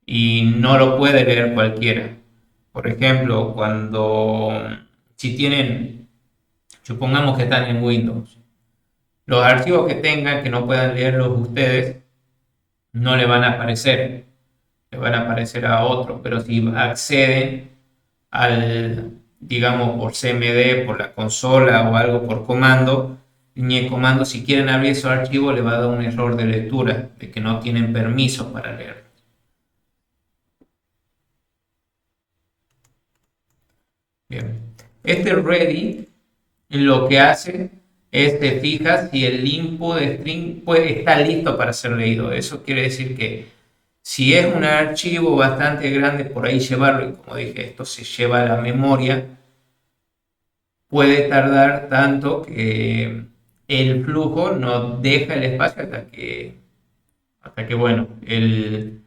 y no lo puede leer cualquiera. Por ejemplo, si tienen, supongamos que están en Windows, los archivos que tengan que no puedan leerlos ustedes no le van a aparecer, le van a aparecer a otro, pero si acceden digamos, por CMD, por la consola o algo por comando, línea de comando, si quieren abrir esos archivos, le va a dar un error de lectura, de que no tienen permiso para leer. Bien. Este ready lo que hace es te fija si el input de string está listo para ser leído. Eso quiere decir que si es un archivo bastante grande, por ahí llevarlo, y como dije, esto se lleva a la memoria, puede tardar tanto que el flujo no deja el espacio hasta que bueno, el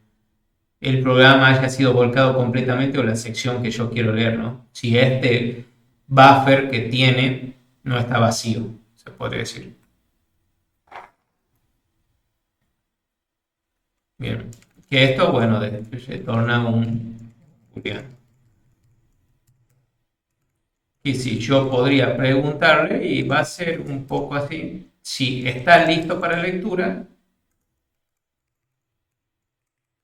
programa haya sido volcado completamente o la sección que yo quiero leer, ¿no? Si este buffer que tiene no está vacío, se puede decir. Bien, que esto, bueno, retorna un booleano. Y si yo podría preguntarle, y va a ser un poco así, si está listo para lectura,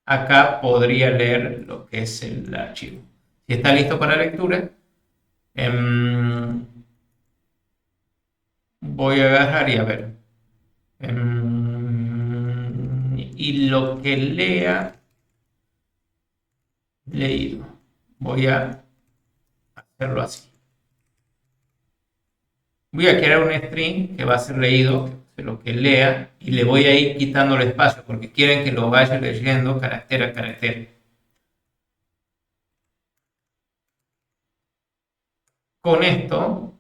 acá podría leer lo que es el archivo. Si está listo para lectura, voy a agarrar y a ver. Y lo que lea, leído. Voy a hacerlo así. Voy a crear un string que va a ser leído, de lo que lea, y le voy a ir quitando el espacio, porque quieren que lo vaya leyendo carácter a carácter. Con esto,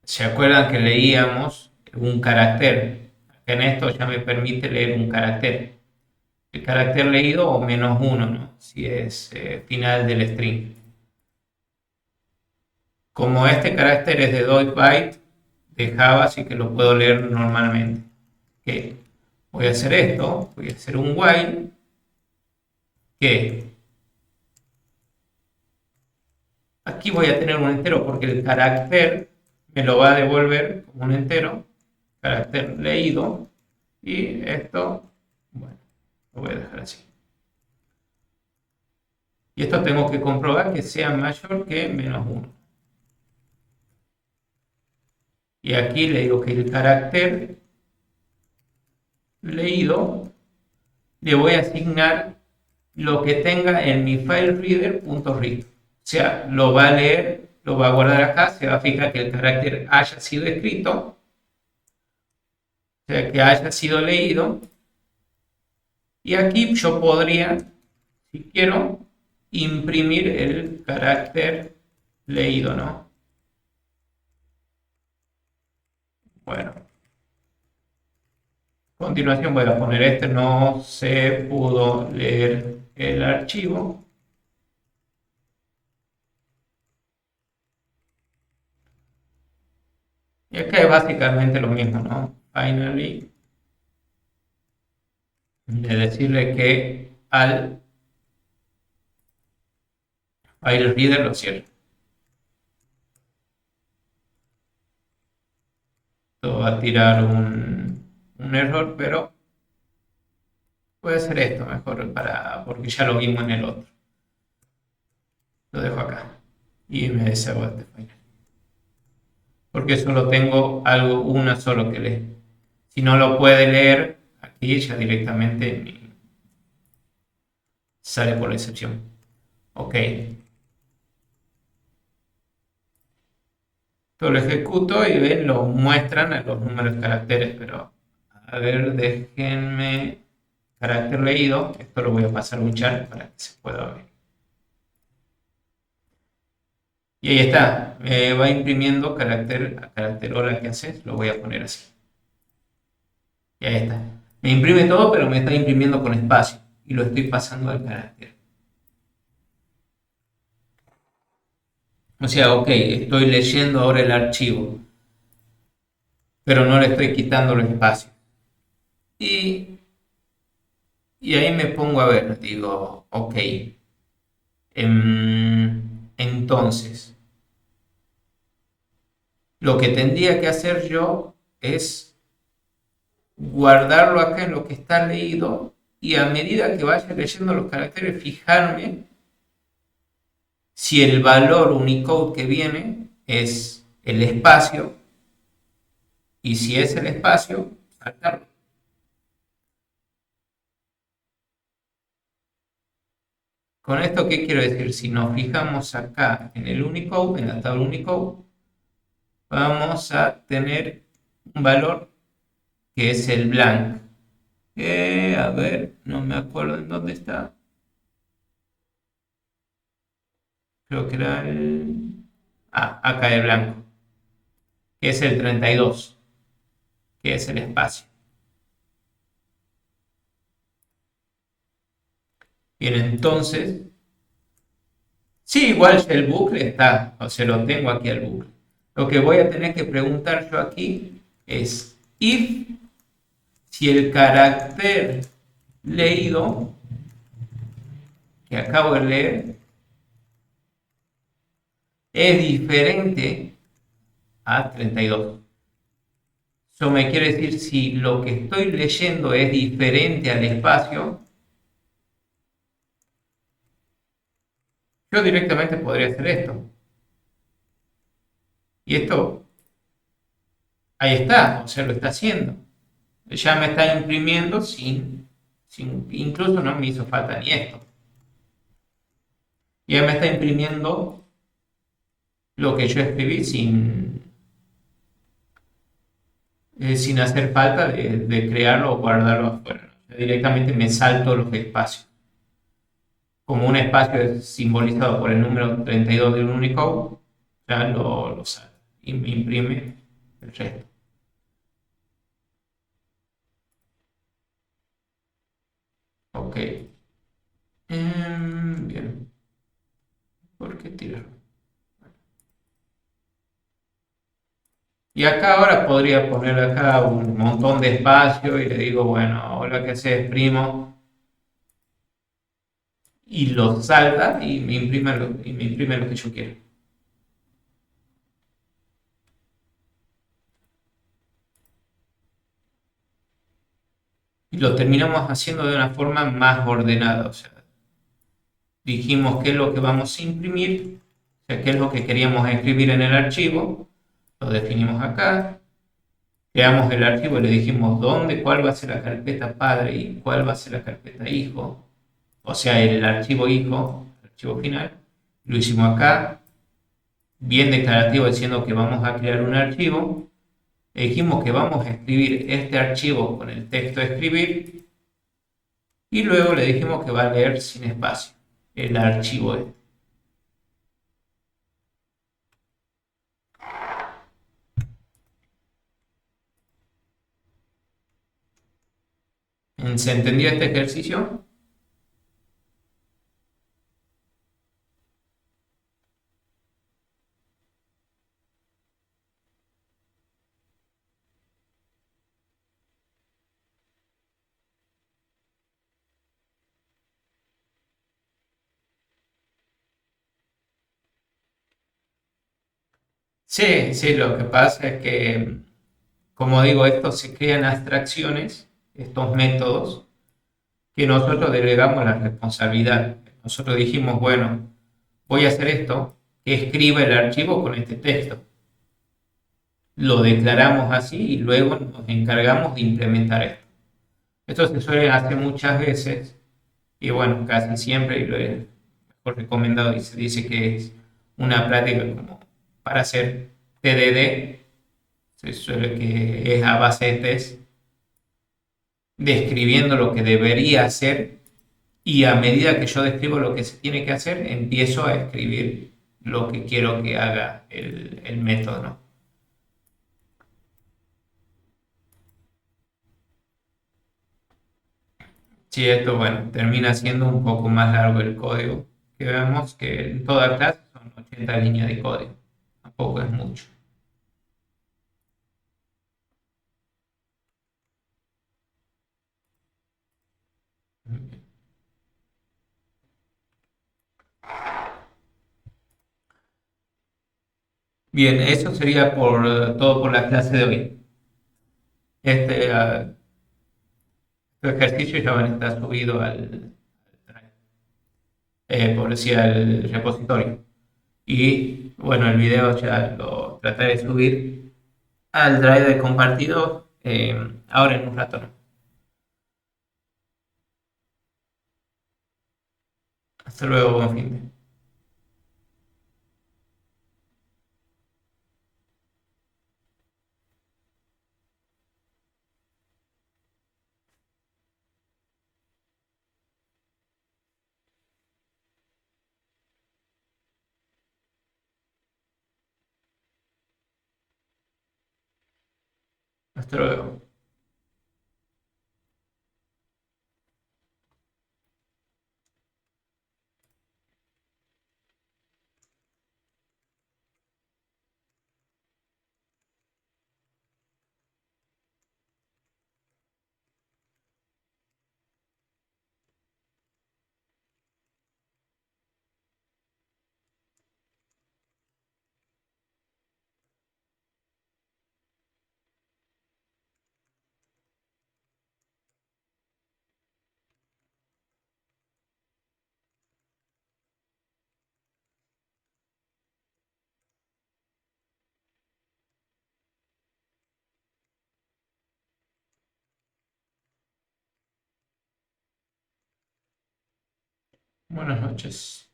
¿se acuerdan que leíamos un carácter? Acá en esto ya me permite leer un carácter. el carácter leído o -1, ¿no? Si es final del string. Como este carácter es de 2 bytes de Java, así que lo puedo leer normalmente. ¿Qué? Voy a hacer esto, voy a hacer un while que aquí voy a tener un entero porque el carácter me lo va a devolver como un entero, carácter leído, y esto, bueno, lo voy a dejar así. Y esto tengo que comprobar que sea mayor que -1. Y aquí le digo que el carácter leído le voy a asignar lo que tenga en mi filereader.read. O sea, lo va a leer, lo va a guardar acá, se va a fijar que el carácter haya sido escrito, o sea, que haya sido leído. Y aquí yo podría, si quiero, imprimir el carácter leído, ¿no? Bueno, a continuación voy a poner este, no se pudo leer el archivo. Y acá es básicamente lo mismo, ¿no? Finally, de decirle que al file reader lo cierre. Esto va a tirar un error, pero puede ser esto mejor porque ya lo vimos en el otro. Lo dejo acá y me deshago de este file. Porque solo tengo una solo que leer. Si no lo puede leer, aquí ya directamente sale por la excepción. Ok. Esto lo ejecuto y ven, lo muestran a los números de caracteres, pero a ver, déjenme carácter leído. Esto lo voy a pasar a un chat para que se pueda ver. Y ahí está, me va imprimiendo carácter a carácter. Hola, ¿qué haces? Lo voy a poner así. Y ahí está. Me imprime todo, pero me está imprimiendo con espacio. Y lo estoy pasando al carácter. O sea, ok, estoy leyendo ahora el archivo, pero no le estoy quitando el espacio. Y ahí me pongo a ver, digo, ok. Entonces, lo que tendría que hacer yo es guardarlo acá en lo que está leído y a medida que vaya leyendo los caracteres, fijarme si el valor Unicode que viene es el espacio y si es el espacio, saltarlo. Con esto, ¿qué quiero decir? Si nos fijamos acá en el Unicode, en la tabla Unicode, vamos a tener un valor que es el blank. A ver, no me acuerdo en dónde está. Creo que era el... acá el blanco. Que es el 32. Que es el espacio. Bien, entonces... Sí, igual el bucle está. O sea, lo tengo aquí el bucle. Lo que voy a tener que preguntar yo aquí es if si el carácter leído que acabo de leer es diferente a 32. Eso me quiere decir si lo que estoy leyendo es diferente al espacio, yo directamente podría hacer esto. Y esto, ahí está, o sea, lo está haciendo. Ya me está imprimiendo incluso no me hizo falta ni esto. Ya me está imprimiendo lo que yo escribí sin hacer falta de crearlo o guardarlo afuera. ¿No? Directamente me salto los espacios. Como un espacio es simbolizado por el número 32 de un Unicode, ya lo salto y me imprime el resto. Ok. Ok. Bien. ¿Por qué tirar? Y acá ahora podría poner acá un montón de espacio y le digo, bueno, ahora que se primo y lo salga y me imprime lo que yo quiero. Y lo terminamos haciendo de una forma más ordenada. O sea, dijimos qué es lo que vamos a imprimir, o sea, qué es lo que queríamos escribir en el archivo, lo definimos acá, creamos el archivo y le dijimos dónde, cuál va a ser la carpeta padre y cuál va a ser la carpeta hijo, o sea, el archivo hijo, el archivo final, lo hicimos acá, bien declarativo diciendo que vamos a crear un archivo, le dijimos que vamos a escribir este archivo con el texto de escribir y luego le dijimos que va a leer sin espacio el archivo este. ¿Se entendió este ejercicio? Sí, sí, lo que pasa es que, como digo, esto se crean abstracciones, estos métodos, que nosotros delegamos la responsabilidad. Nosotros dijimos, bueno, voy a hacer esto, que escriba el archivo con este texto. Lo declaramos así y luego nos encargamos de implementar esto. Esto se suele hacer muchas veces y bueno, casi siempre, y lo he mejor recomendado y se dice que es una práctica como para hacer TDD, se suele que es a base de test, describiendo lo que debería hacer y a medida que yo describo lo que se tiene que hacer, empiezo a escribir lo que quiero que haga el método, ¿no? Sí, esto, bueno, termina siendo un poco más largo el código que vemos que en toda clase son 80 líneas de código, tampoco es mucho. Bien, eso sería por todo por la clase de hoy. Este, este ejercicio ya van a estar subido por decir, al repositorio. Y bueno, el video ya lo trataré de subir al drive de compartido ahora en un rato, ¿no? Hasta luego, buen fin de. Hasta luego. Buenas noches.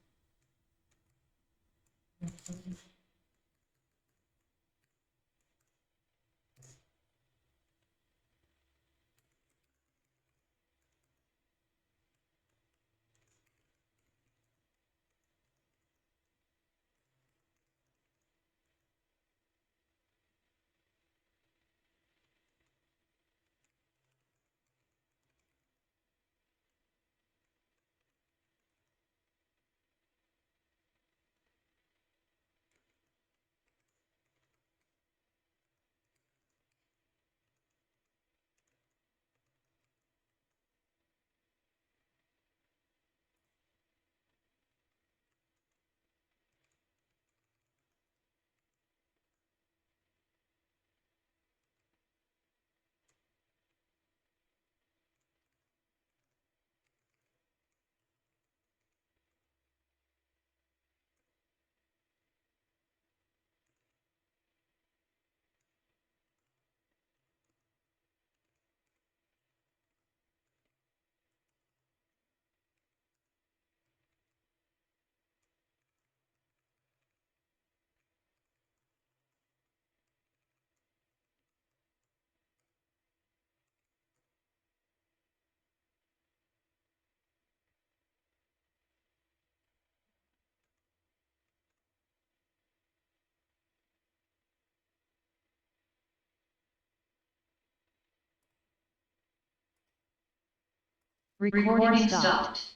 Recording stopped.